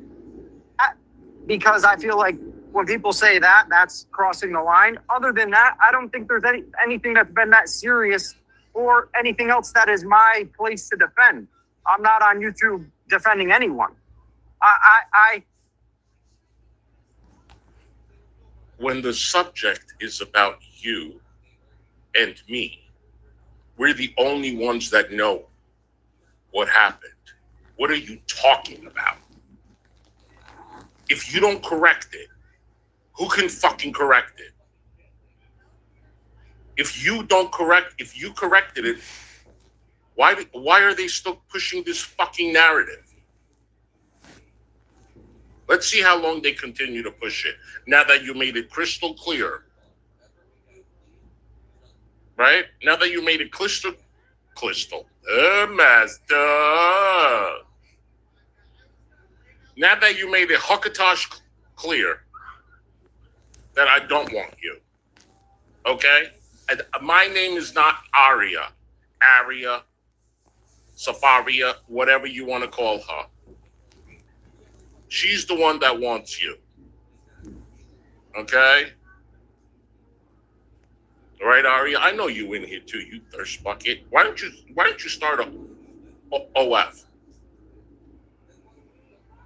Because I feel like when people say that, that's crossing the line. Other than that, I don't think there's anything that's been that serious or anything else that is my place to defend. I'm not on YouTube defending anyone.
When the subject is about you and me, we're the only ones that know what happened. What are you talking about? If you don't correct it, who can fucking correct it? If you corrected it, why are they still pushing this fucking narrative? Let's see how long they continue to push it. Now that you made it crystal clear. Right? Now that you made it crystal. Master. Now that you made it Huckatosh clear that I don't want you. Okay? And my name is not Aria, Safaria, whatever you want to call her. She's the one that wants you. Okay? All right, Aria? I know you in here too, you thirst bucket. Why don't you start a OF?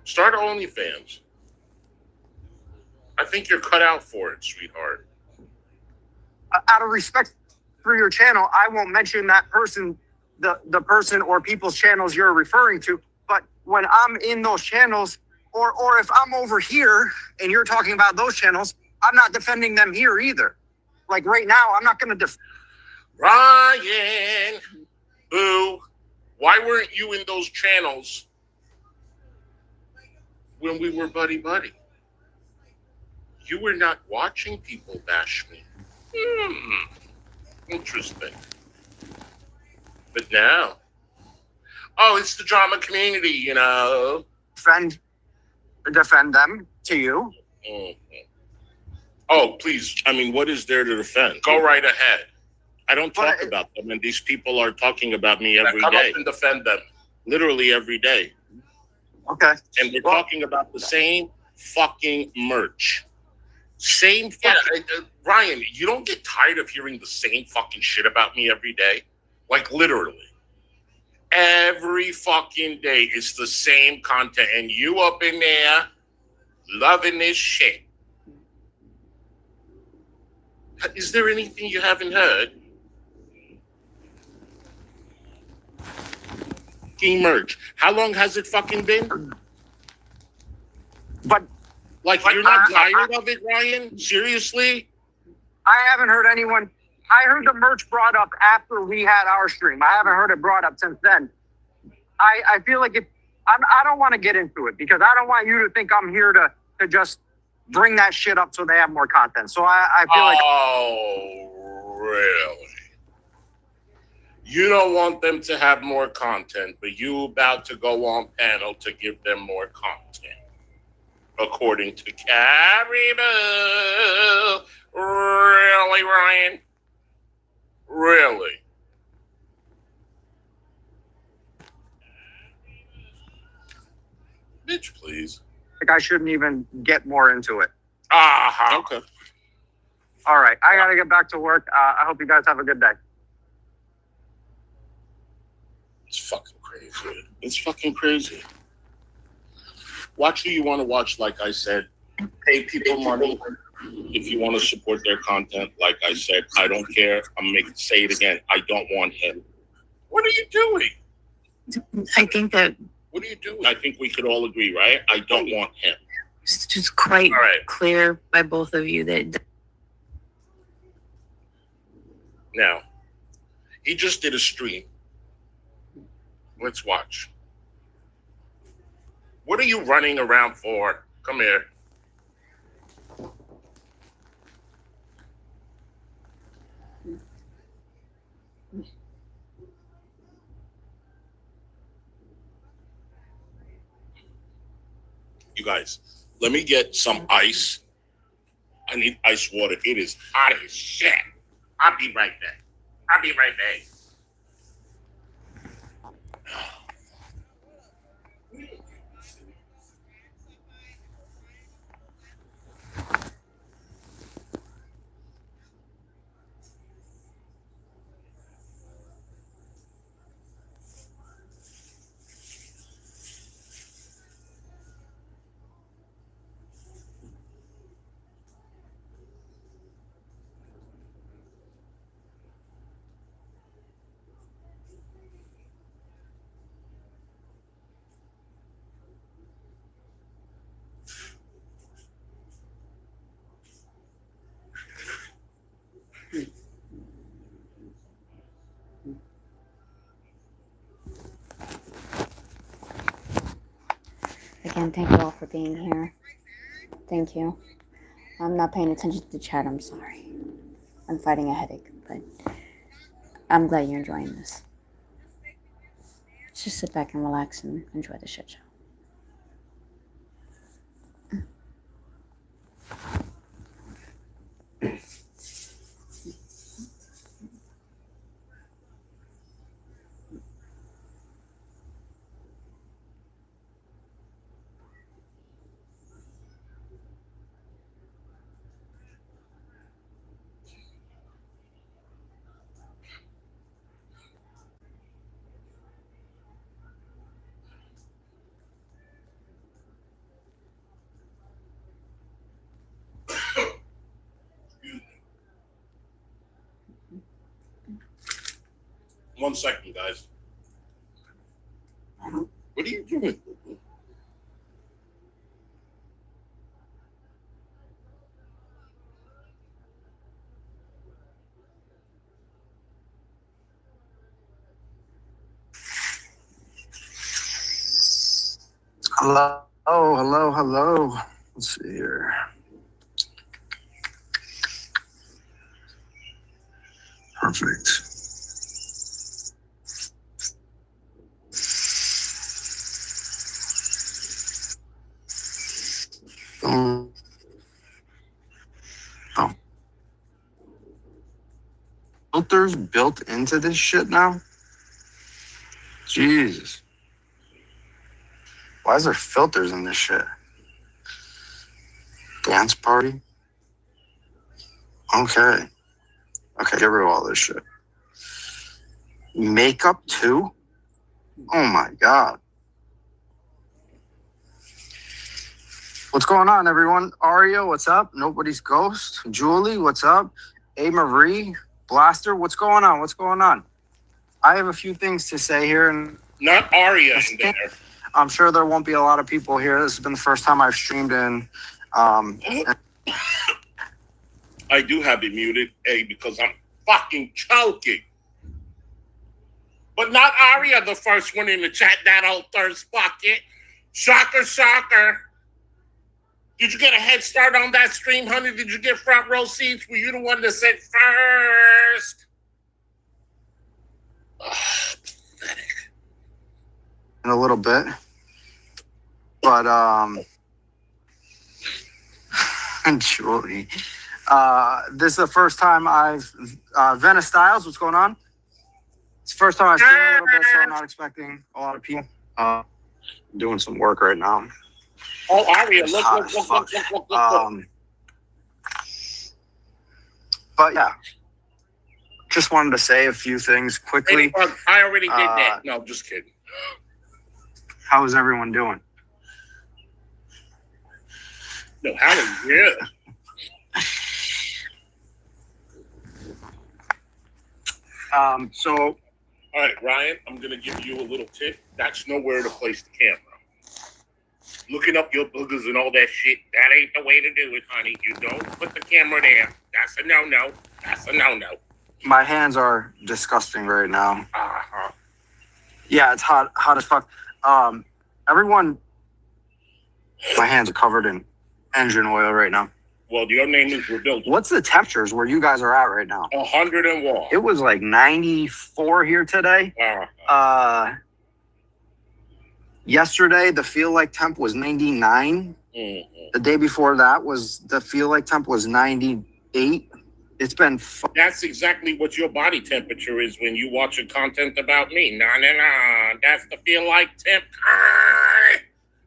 Start OnlyFans. I think you're cut out for it, sweetheart.
Out of respect for your channel, I won't mention that person, the person or people's channels you're referring to. But when I'm in those channels, or if I'm over here and you're talking about those channels, I'm not defending them here either. Like right now, I'm not going to
Ryan, boo, why weren't you in those channels when we were buddy-buddy? You were not watching people bash me. Interesting. But now, it's the drama community, you know.
Defend them to you.
Mm-hmm. Oh, please. I mean, what is there to defend? Go right ahead. I don't talk about them, and these people are talking about me every day. Come up and defend them. Literally every day.
Okay.
And we're talking about the same fucking merch. Same fucking Ryan, you don't get tired of hearing the same fucking shit about me every day? Like literally. Every fucking day it's the same content and you up in there loving this shit. Is there anything you haven't heard? Fucking merch. How long has it fucking been?
But
Like you're not tired of it, Ryan? Seriously?
I haven't heard anyone. I heard the merch brought up after we had our stream. I haven't heard it brought up since then. I feel like I don't want to get into it because I don't want you to think I'm here to just bring that shit up so they have more content. So I feel like.
Oh, really? You don't want them to have more content, but you about to go on panel to give them more content. According to Caribou. Really, Ryan? Really? Bitch, please.
Like I shouldn't even get more into it.
Uh-huh.
Okay.
All right, I gotta get back to work. I hope you guys have a good day.
It's fucking crazy. It's fucking crazy. Watch who you want to watch, like I said. Pay people money if you want to support their content. Like I said, I don't care. Say it again. I don't want him. What are you doing?
I think that
What are you doing? I think we could all agree, right? I don't want him.
it's just quite
All right.
clear by both of you that
Now, he just did a stream. Let's watch. What are you running around for? Come here. You guys, let me get some ice. I need ice water. It is hot as shit. I'll be right back.
Again, thank you all for being here. Thank you. I'm not paying attention to the chat. I'm sorry. I'm fighting a headache, but I'm glad you're enjoying this. Just sit back and relax and enjoy the shit show.
One second, guys. What are you doing?
Hello. Let's see here. Perfect. Oh. Filters built into this shit now? Jesus. Why is there filters in this shit? Dance party? Okay. Okay, get rid of all this shit. Makeup too? Oh my god. What's going on, everyone? Aria, what's up? Nobody's Ghost. Julie, what's up? A. Marie, Blaster, what's going on? What's going on? I have a few things to say here, and
Not Aria in there.
I'm sure there won't be a lot of people here. This has been the first time I've streamed in.
I do have it muted, A, because I'm fucking choking. But not Aria, the first one in the chat, that old thirst bucket. Shocker, shocker. Did you get a head start on that stream, honey? Did you get front row seats? Were you the one that said first? Oh, pathetic.
In a little bit. But, Julie. This is the first time I've, Venice Styles, what's going on? It's the first time I've seen a little bit, so I'm not expecting a lot of people. Doing some work right now.
Oh, Aria,
It's
look.
But yeah, just wanted to say a few things quickly.
I already did that. No, just kidding.
How is everyone doing?
No, hallelujah.
So
All right, Ryan, I'm going to give you a little tip. That's nowhere to place the camera. Looking up your boogers and all that shit, that ain't the way to do it, honey. You don't put the camera there. That's a no-no. That's a no-no.
my hands are disgusting right now.
Uh-huh.
Yeah, it's hot as fuck. Everyone, my hands are covered in engine oil right now.
Well, your name is rebuilt.
What's the temperatures where you guys are at right now?
101.
It was like 94 here today. Yesterday, the feel like temp was 99.
Mm-hmm.
The day before that was the feel like temp was 98. It's been
That's exactly what your body temperature is when you watching content about me. Nah. That's the feel like temp.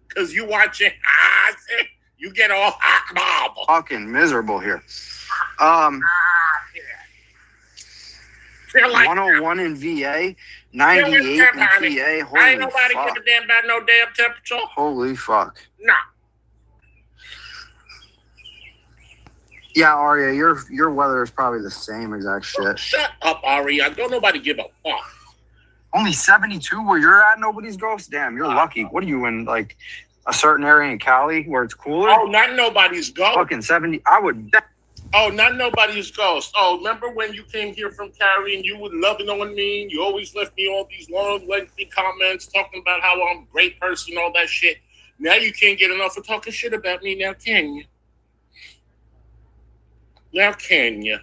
Because you watch it. You get all hot.
fucking miserable here.
Feel like
101 in VA, 98 in PA. Holy
ain't nobody
fuck.
give a damn about no damn temperature.
Holy fuck.
Nah.
Yeah, Aria, your weather is probably the same exact shit.
Shut up, Aria. Don't nobody give a fuck.
Only 72 where you're at, nobody's ghost? Damn, you're lucky. What are you in, like, a certain area in Cali where it's cooler?
Oh, not nobody's ghost.
Fucking 70. I would bet.
Oh, not nobody's ghost. Oh, remember when you came here from Cali and you were loving on me? You always left me all these long, lengthy comments talking about how I'm a great person, all that shit. Now you can't get enough of talking shit about me now, can you? Now can you?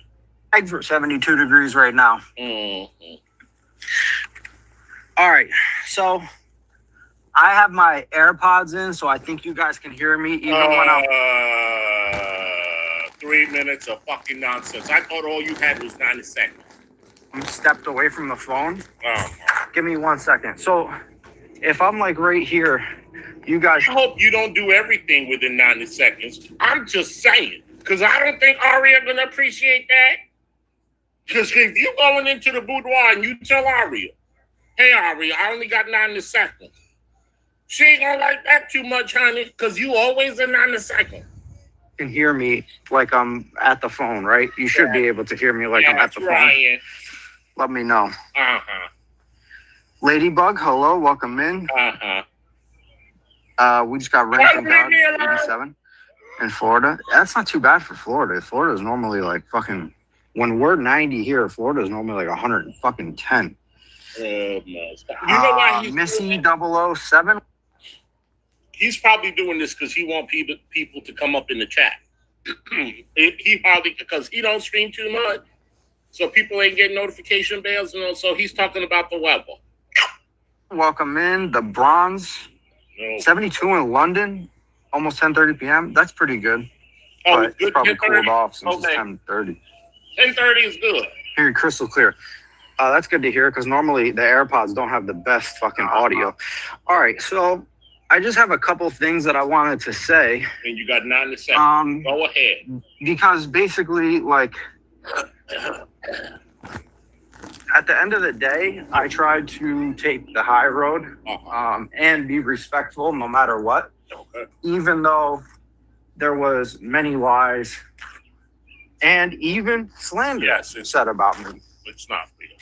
For 72 degrees right now.
Mm-hmm.
All right, so I have my AirPods in, so I think you guys can hear me even when I'm...
3 minutes of fucking nonsense. I thought all you had was 90 seconds.
I'm stepped away from the phone.
Oh.
Give me 1 second. So if I'm like right here, you guys...
I hope you don't do everything within 90 seconds. I'm just saying. Because I don't think Aria going to appreciate that. Because if you going into the boudoir and you tell Aria, hey, Aria, I only got 90 seconds. She ain't going to like that too much, honey. Because you always in 90 seconds.
Can hear me like I'm at the phone, right? You should be able to hear me like I'm at the phone. Let me know.
Uh-huh.
Ladybug, hello, welcome in.
Uh-huh.
We just got ranked about 87 in Florida. That's not too bad for Florida. Florida is normally like fucking, when we're 90 here, Florida is normally like 110.
You know why he's
Missy 007.
He's probably doing this because he wants people to come up in the chat. He probably, because he don't stream too much, so people ain't getting notification bells, you know. So he's talking about the weather.
Welcome in the bronze.
No.
72 in London, almost 10:30 p.m. That's pretty good.
Oh,
But
it's good.
it's probably
10:30?
cooled off since
Okay.
it's 10:30.
10:30 is good.
Hear you crystal clear. That's good to hear because normally the AirPods don't have the best fucking audio. All right, so I just have a couple things that I wanted to say.
And you got 9 to 7. Go ahead.
Because basically, like, at the end of the day, I tried to take the high road and be respectful no matter what.
Okay.
Even though there was many lies and even slander said about me.
It's not real.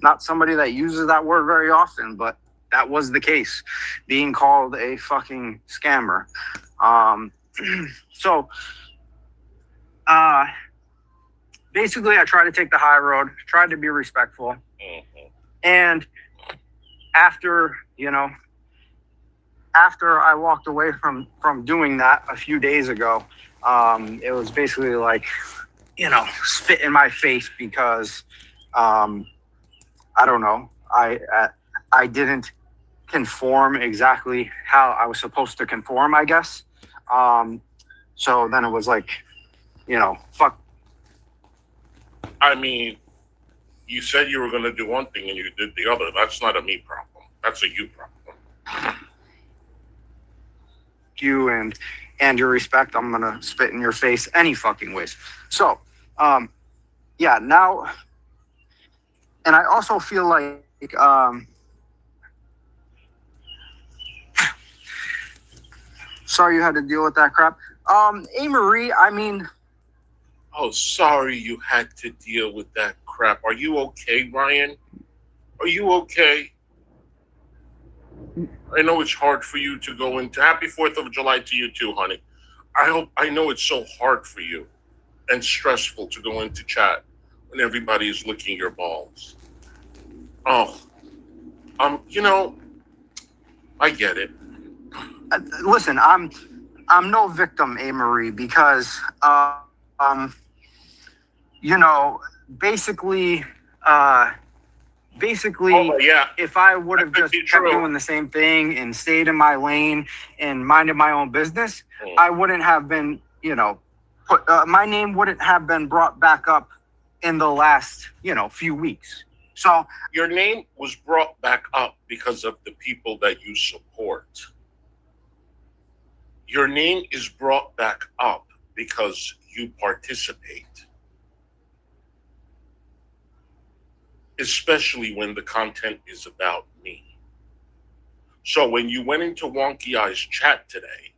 Not somebody that uses that word very often, but that was the case. Being called a fucking scammer. Basically, I tried to take the high road, tried to be respectful.
Mm-hmm.
And after I walked away from doing that a few days ago, it was basically like, spit in my face because, I don't know, I didn't conform exactly how I was supposed to conform, I guess. So then it was like, fuck.
I mean, you said you were going to do one thing and you did the other. That's not a me problem. That's a you problem.
You and your respect, I'm going to spit in your face any fucking ways. So, yeah, now, and I also feel like, sorry you had to deal with that crap. Marie, I mean...
Oh, sorry you had to deal with that crap. Are you okay, Ryan? Are you okay? I know it's hard for you to go into... Happy 4th of July to you too, honey. I know it's so hard for you and stressful to go into chat when everybody is licking your balls. Oh, I get it.
Listen, I'm no victim, Marie, because basically, if I would have just kept doing the same thing and stayed in my lane and minded my own business, I wouldn't have been, my name wouldn't have been brought back up in the last, few weeks. So
your name was brought back up because of the people that you support. Your name is brought back up because you participate. Especially when the content is about me. So when you went into Wonky Eye's chat today,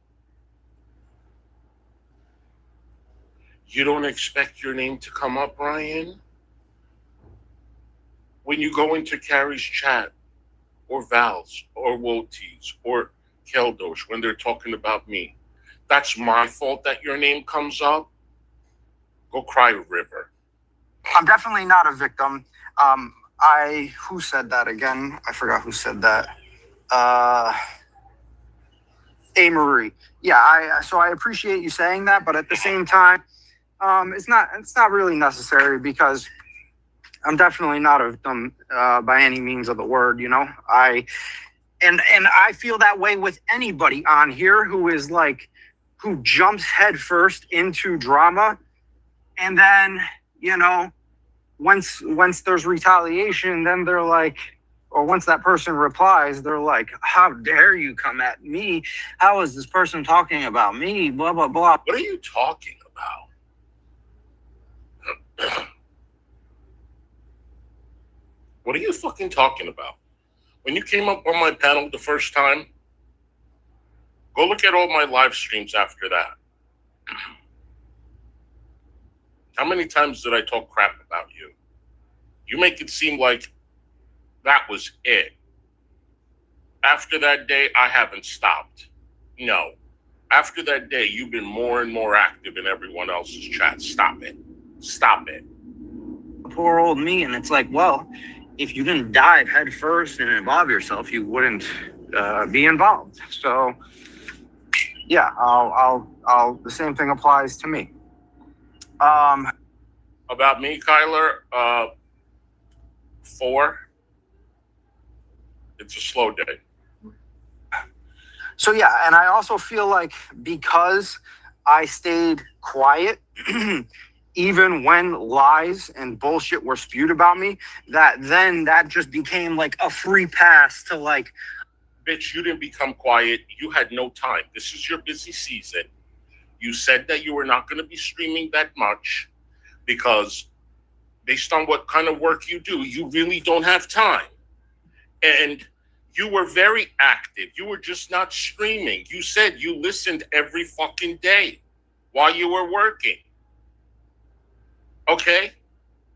you don't expect your name to come up, Ryan? When you go into Carrie's chat, or Val's, or Woti's, or Keldosh, when they're talking about me, that's my fault that your name comes up? Go cry a river.
I'm definitely not a victim. Who said that again? I forgot who said that. Marie. Yeah, so I appreciate you saying that, but at the same time, it's not really necessary because I'm definitely not a victim by any means of the word, I feel that way with anybody on here who jumps headfirst into drama, and then, once there's retaliation, then they're like, or once that person replies, they're like, how dare you come at me? How is this person talking about me? Blah, blah, blah.
What are you talking about? What are you fucking talking about? When you came up on my panel the first time, go look at all my live streams after that. How many times did I talk crap about you? You make it seem like that was it. After that day, I haven't stopped. No. After that day, you've been more and more active in everyone else's chat. Stop it. Stop it.
Poor old me. And it's like, well, if you didn't dive head first and involve yourself, you wouldn't be involved. So, yeah, I'll the same thing applies to me.
About me, Kyler, 4. It's a slow day.
So, yeah, and I also feel like because I stayed quiet, even when lies and bullshit were spewed about me, that just became like a free pass to like,
bitch, you didn't become quiet. You had no time. This is your busy season. You said that you were not going to be streaming that much because based on what kind of work you do, you really don't have time. And you were very active. You were just not streaming. You said you listened every fucking day while you were working. Okay?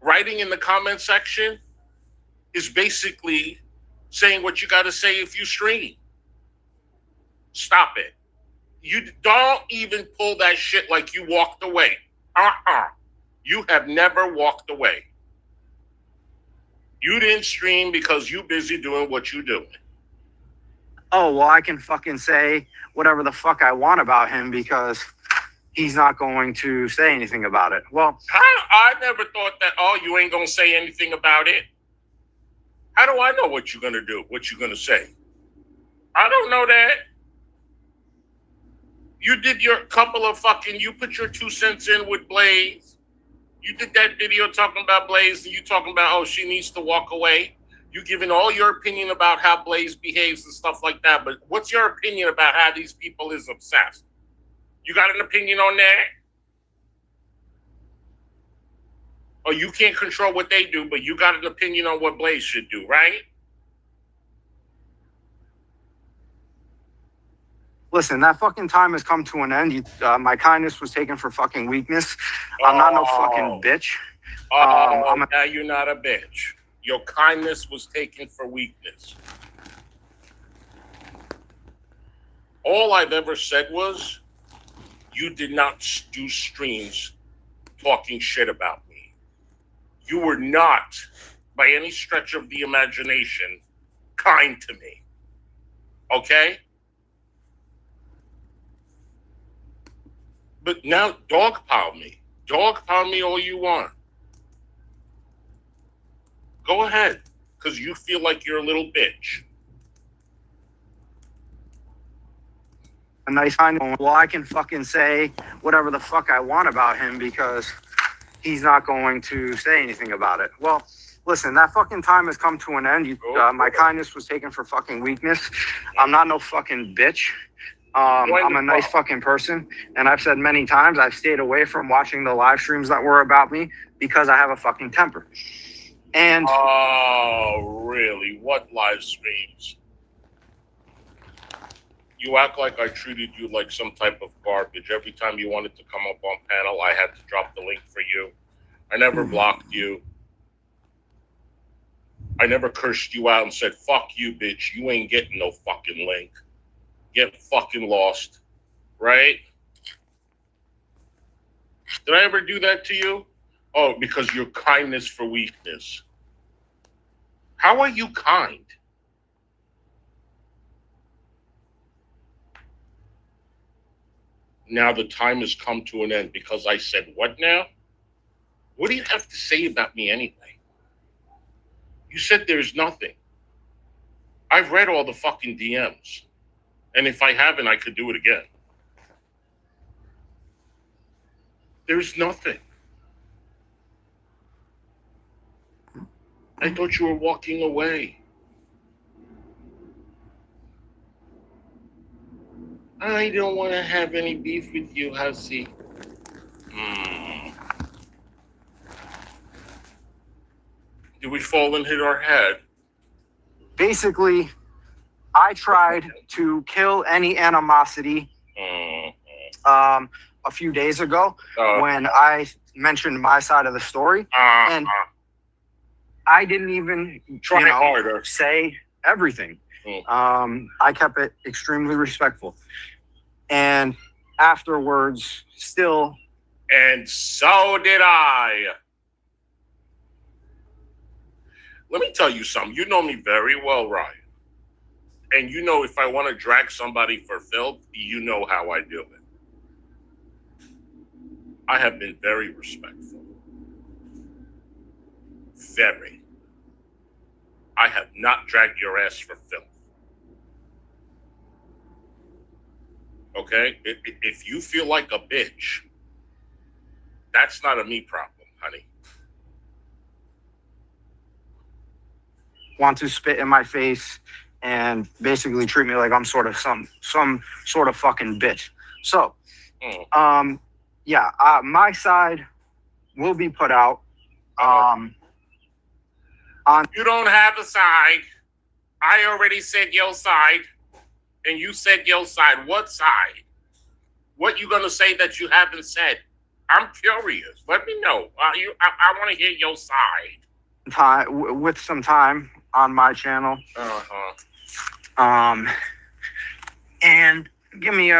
Writing in the comment section is basically saying what you got to say if you stream. Stop it. You don't even pull that shit like you walked away. You have never walked away. You didn't stream because you busy doing what you doing.
Oh, well, I can fucking say whatever the fuck I want about him because he's not going to say anything about it. Well,
I never thought that, oh, you ain't going to say anything about it. How do I know what you're going to do, what you're going to say? I don't know that. You did your couple of fucking, you put your 2 cents in with Blaze. You did that video talking about Blaze, and you talking about, oh, she needs to walk away. You giving all your opinion about how Blaze behaves and stuff like that. But what's your opinion about how these people is obsessed? You got an opinion on that? Or you can't control what they do, but you got an opinion on what Blaze should do, right?
listen, that fucking time has come to an end. My kindness was taken for fucking weakness. I'm not no fucking bitch.
Now you're not a bitch. Your kindness was taken for weakness. All I've ever said was, you did not do streams talking shit about me. You were not, by any stretch of the imagination, kind to me. Okay? But now dogpile me. Dogpile me all you want. Go ahead, because you feel like you're a little bitch.
A nice kind of, well, I can fucking say whatever the fuck I want about him because he's not going to say anything about it. Well, listen, that fucking time has come to an end. My kindness was taken for fucking weakness. I'm not no fucking bitch. I'm a nice fucking person. And I've said many times, I've stayed away from watching the live streams that were about me because I have a fucking temper. And
oh, really? What live streams? You act like I treated you like some type of garbage. Every time you wanted to come up on panel, I had to drop the link for you. I never blocked you. I never cursed you out and said, fuck you, bitch. You ain't getting no fucking link. Get fucking lost. Right? Did I ever do that to you? Oh, because your kindness for weakness. How are you kind? Now the time has come to an end because I said, what now? What do you have to say about me anyway? You said there's nothing. I've read all the fucking DMs. And if I haven't, I could do it again. There's nothing. I thought you were walking away. I don't want to have any beef with you, Hussy. Did we fall and hit our head?
basically, I tried to kill any animosity a few days ago when I mentioned my side of the story. And I didn't even
harder.
say everything. I kept it extremely respectful. And afterwards, still.
And so did I. Let me tell you something. You know me very well, Ryan. And you know if I want to drag somebody for filth, you know how I do it. I have been very respectful. Very. I have not dragged your ass for filth. Okay? If you feel like a bitch, that's not a me problem, honey.
Want to spit in my face and basically treat me like I'm sort of some sort of fucking bitch. So, yeah, my side will be put out. On
You don't have a side. I already said your side, and you said your side. What side? What you gonna say that you haven't said? I'm curious. Let me know. I want to hear your side.
time with some time on my channel. And give me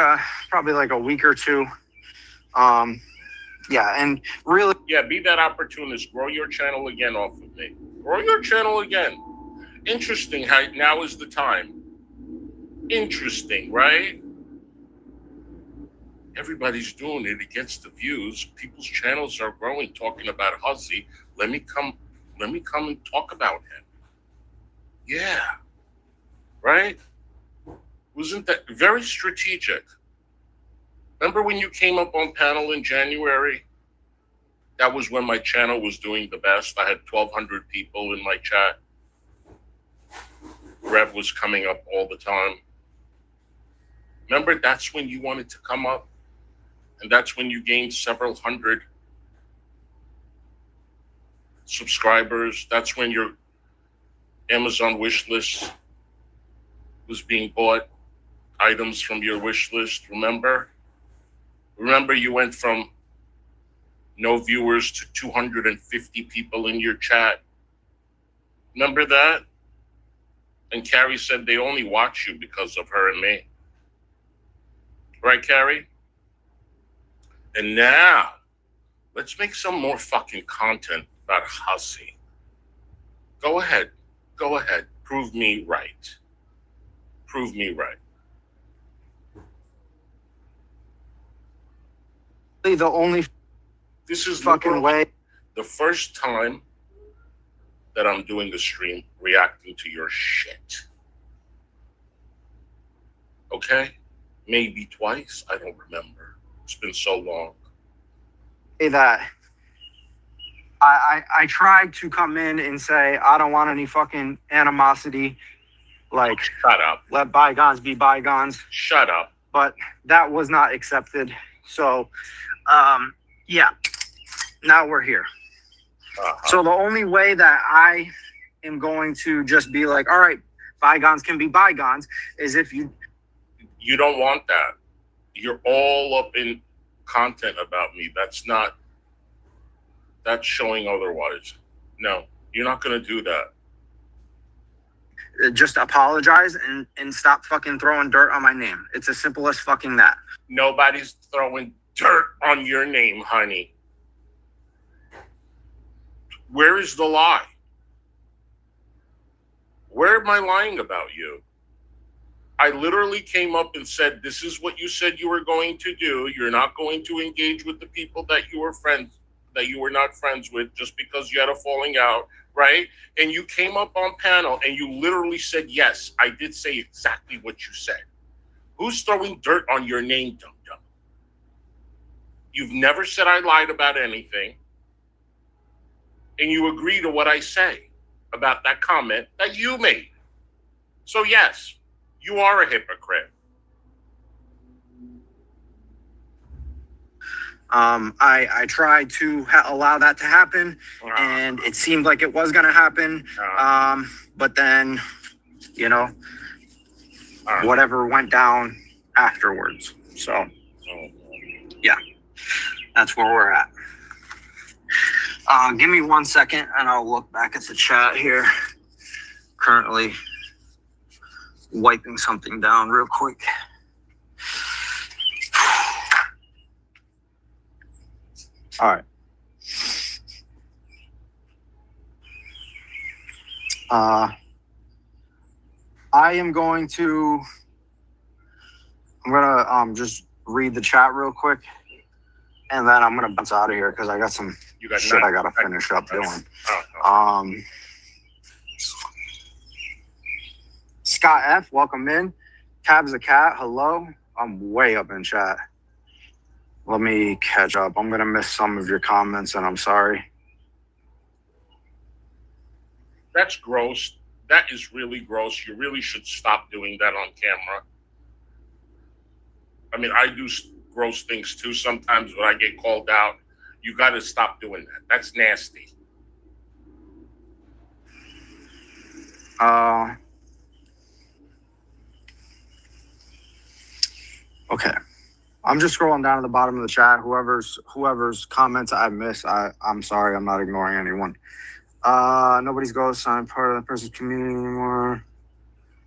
probably like a week or two. Yeah, and really,
Yeah, be that opportunist. Grow your channel again off of me. Grow your channel again. Interesting how now is the time. Interesting, right? Everybody's doing it. It gets the views. People's channels are growing, talking about Hussy. Let me come and talk about him. Yeah. Right? Wasn't that very strategic? Remember when you came up on panel in January? That was when my channel was doing the best. I had 1,200 people in my chat. Rev was coming up all the time. Remember, that's when you wanted to come up? And that's when you gained several hundred subscribers. That's when your Amazon wish list was being bought. Items from your wish list, remember? Remember, you went from no viewers to 250 people in your chat. Remember that? And Carrie said they only watch you because of her and me. Right, Carrie? And now, let's make some more fucking content about Hussy. Go ahead. Go ahead. Prove me right. Prove me right.
the only
This is
fucking way.
the first time that I'm doing a stream reacting to your shit. Okay? Maybe twice. I don't remember. It's been so long.
That I tried to come in and say I don't want any fucking animosity. Like,
Shut up.
let bygones be bygones.
Shut up.
But that was not accepted. So, yeah, now we're here. So the only way that I am going to just be like, all right, bygones can be bygones, is if you
don't want that. You're all up in content about me. That's showing otherwise. No, you're not going to do that.
just apologize and stop fucking throwing dirt on my name. It's as simple as fucking that.
Nobody's throwing dirt on your name, honey. Where is the lie? Where am I lying about you? I literally came up and said, this is what you said you were going to do. You're not going to engage with the people that you were not friends with just because you had a falling out, right? And you came up on panel and you literally said, yes, I did say exactly what you said. Who's throwing dirt on your name, dum-dum? You've never said I lied about anything. And you agree to what I say about that comment that you made. So yes, you are a hypocrite.
I tried to allow that to happen, and it seemed like it was going to happen. But then, whatever went down afterwards. So, yeah, that's where we're at. Give me 1 second, and I'll look back at the chat here. Currently wiping something down real quick. All right. I'm gonna just read the chat real quick, and then I'm gonna bounce out of here because I got some shit I gotta finish up doing. Scott F, welcome in. Tabs the cat, hello. I'm way up in chat. Let me catch up. I'm gonna miss some of your comments, and I'm sorry.
That's gross. That is really gross. You really should stop doing that on camera. I mean, I do gross things too sometimes when I get called out. You got to stop doing that. That's nasty.
Okay. I'm just scrolling down to the bottom of the chat. Whoever's comments I miss, I'm sorry. I'm not ignoring anyone. Nobody's ghost sign part of the person's community anymore.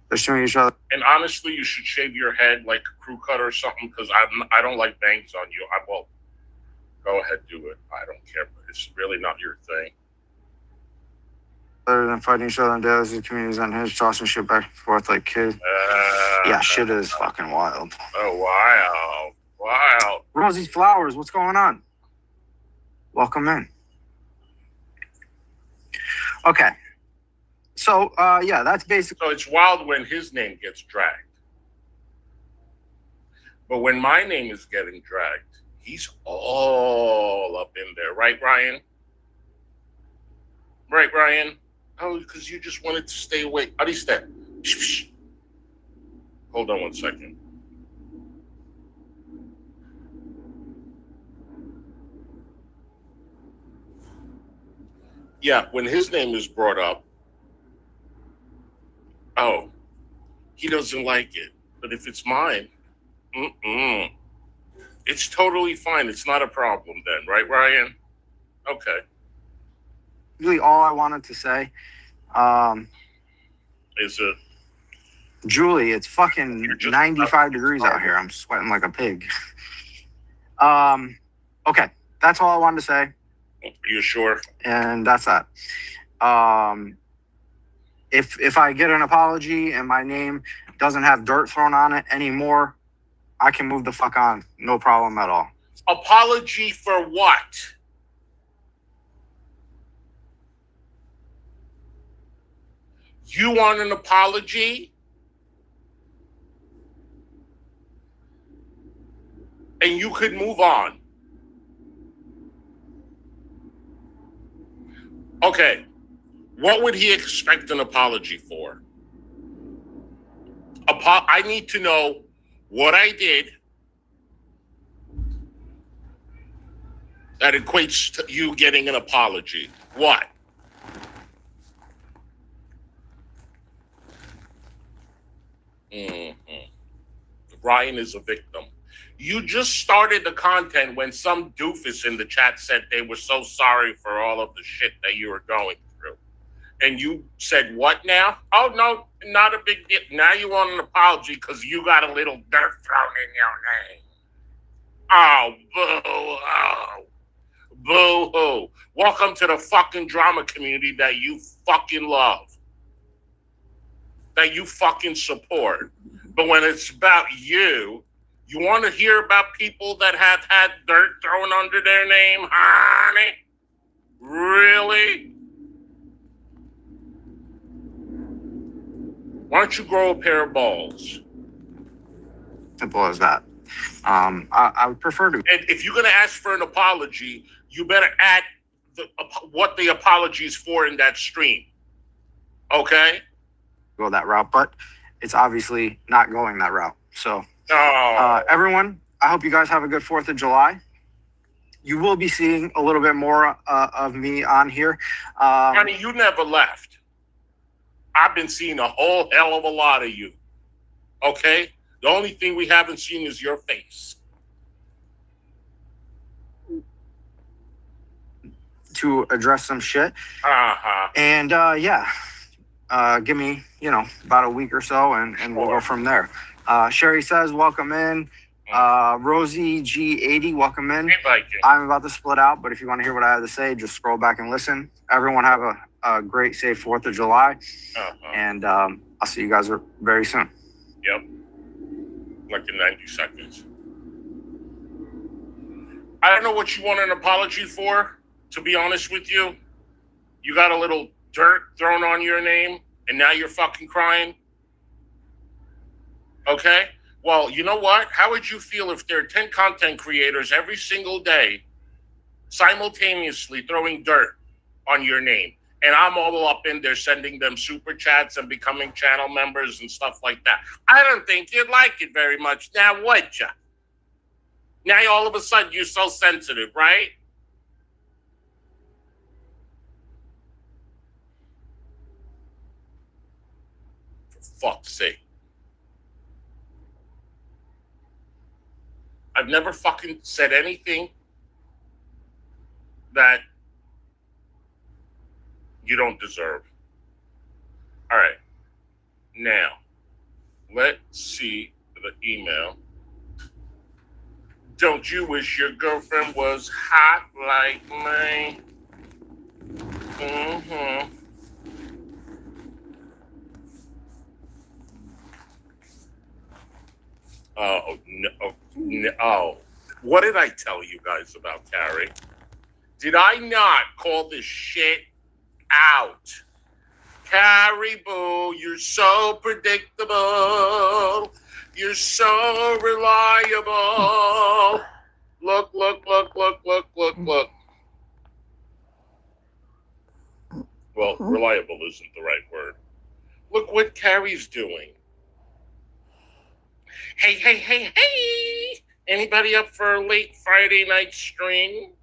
They're showing each other.
And honestly, you should shave your head like a crew cut or something, because I don't like bangs on you. I will. Go ahead, do it. I don't care, but it's really not your thing.
Other than fighting each other in daily communities on his tossing shit back and forth like kids. Yeah, shit is fucking wild.
Oh, wow.
Rosie's Flowers, what's going on? Welcome in. Okay. So, yeah, that's basically...
So it's wild when his name gets dragged. But when my name is getting dragged, he's all up in there. Right, Ryan? Right, Ryan? Oh, because you just wanted to stay away. Ariste. Hold on one second. Yeah, when his name is brought up, oh, he doesn't like it. But if it's mine, it's totally fine. It's not a problem then, right, Ryan? Okay.
Really all I wanted to say.
Is it?
Julie, it's fucking 95 degrees out here. I'm sweating like a pig. Okay, that's all I wanted to say.
Are you sure?
And that's that. If I get an apology and my name doesn't have dirt thrown on it anymore, I can move the fuck on. No problem at all.
Apology for what? You want an apology? And you could move on. Okay. What would he expect an apology for? I need to know what I did that equates to you getting an apology. What? Ryan is a victim. You just started the content when some doofus in the chat said they were so sorry for all of the shit that you were going through. And you said, what now? Oh, no, not a big deal. Now you want an apology because you got a little dirt thrown in your name. Oh, boo-hoo. Boo-hoo. Welcome to the fucking drama community that you fucking love. That you fucking support. But when it's about you, you want to hear about people that have had dirt thrown under their name, honey? Really? Why don't you grow a pair of balls?
Simple as that. I would prefer to.
And if you're going to ask for an apology, you better add what the apology is for in that stream. Okay?
Go that route, but it's obviously not going that route. So,
Oh.
everyone, I hope you guys have a good 4th of July. You will be seeing a little bit more of me on here.
Honey, you never left. I've been seeing a whole hell of a lot of you. Okay? The only thing we haven't seen is your face.
To address some shit.
Uh-huh.
And yeah, give me, about a week or so and we'll go from there. Sherry says, welcome in. Rosie G80, welcome in.
Hey, Viking.
I'm about to split out, but if you want to hear what I have to say, just scroll back and listen. Everyone have a great, safe 4th of July.
Uh-huh.
And I'll see you guys very soon.
Yep. Like in 90 seconds. I don't know what you want an apology for, to be honest with you. You got a little dirt thrown on your name, and now you're fucking crying. Okay? Well, you know what? How would you feel if there are 10 content creators every single day simultaneously throwing dirt on your name? And I'm all up in there sending them super chats and becoming channel members and stuff like that. I don't think you'd like it very much now, would ya? Now all of a sudden you're so sensitive, right? For fuck's sake. I've never fucking said anything that you don't deserve. All right. Now, let's see the email. Don't you wish your girlfriend was hot like me? Mm-hmm. Oh, no. Oh. What did I tell you guys about Carrie? Did I not call this shit out? Carrie Boo, you're so predictable. You're so reliable. Look. Well, reliable isn't the right word. Look what Carrie's doing. Hey. Anybody up for a late Friday night stream?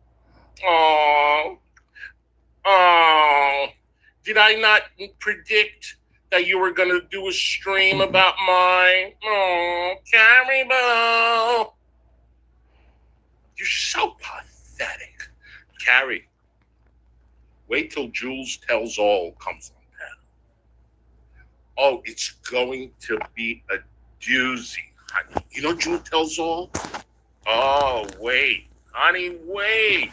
Oh. Did I not predict that you were going to do a stream about mine? Oh, Carrie Boo. You're so pathetic. Carrie, wait till Jules Tells All comes on panel. Oh, it's going to be a doozy. You know Jules Tells All? Oh, wait. Honey, wait.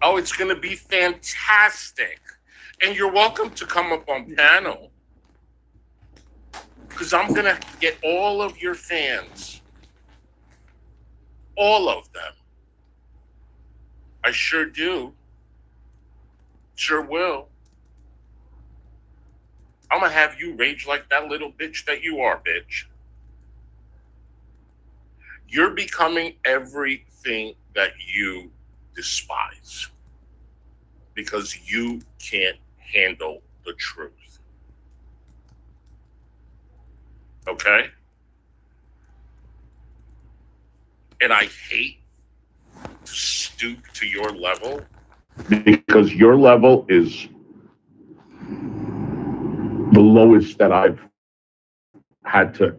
Oh, it's going to be fantastic. And you're welcome to come up on panel. Because I'm going to get all of your fans. All of them. I sure do. Sure will. I'm going to have you rage like that little bitch that you are, bitch. You're becoming everything that you despise. Because you can't handle the truth. Okay? And I hate to stoop to your level because your level is the lowest that I've had to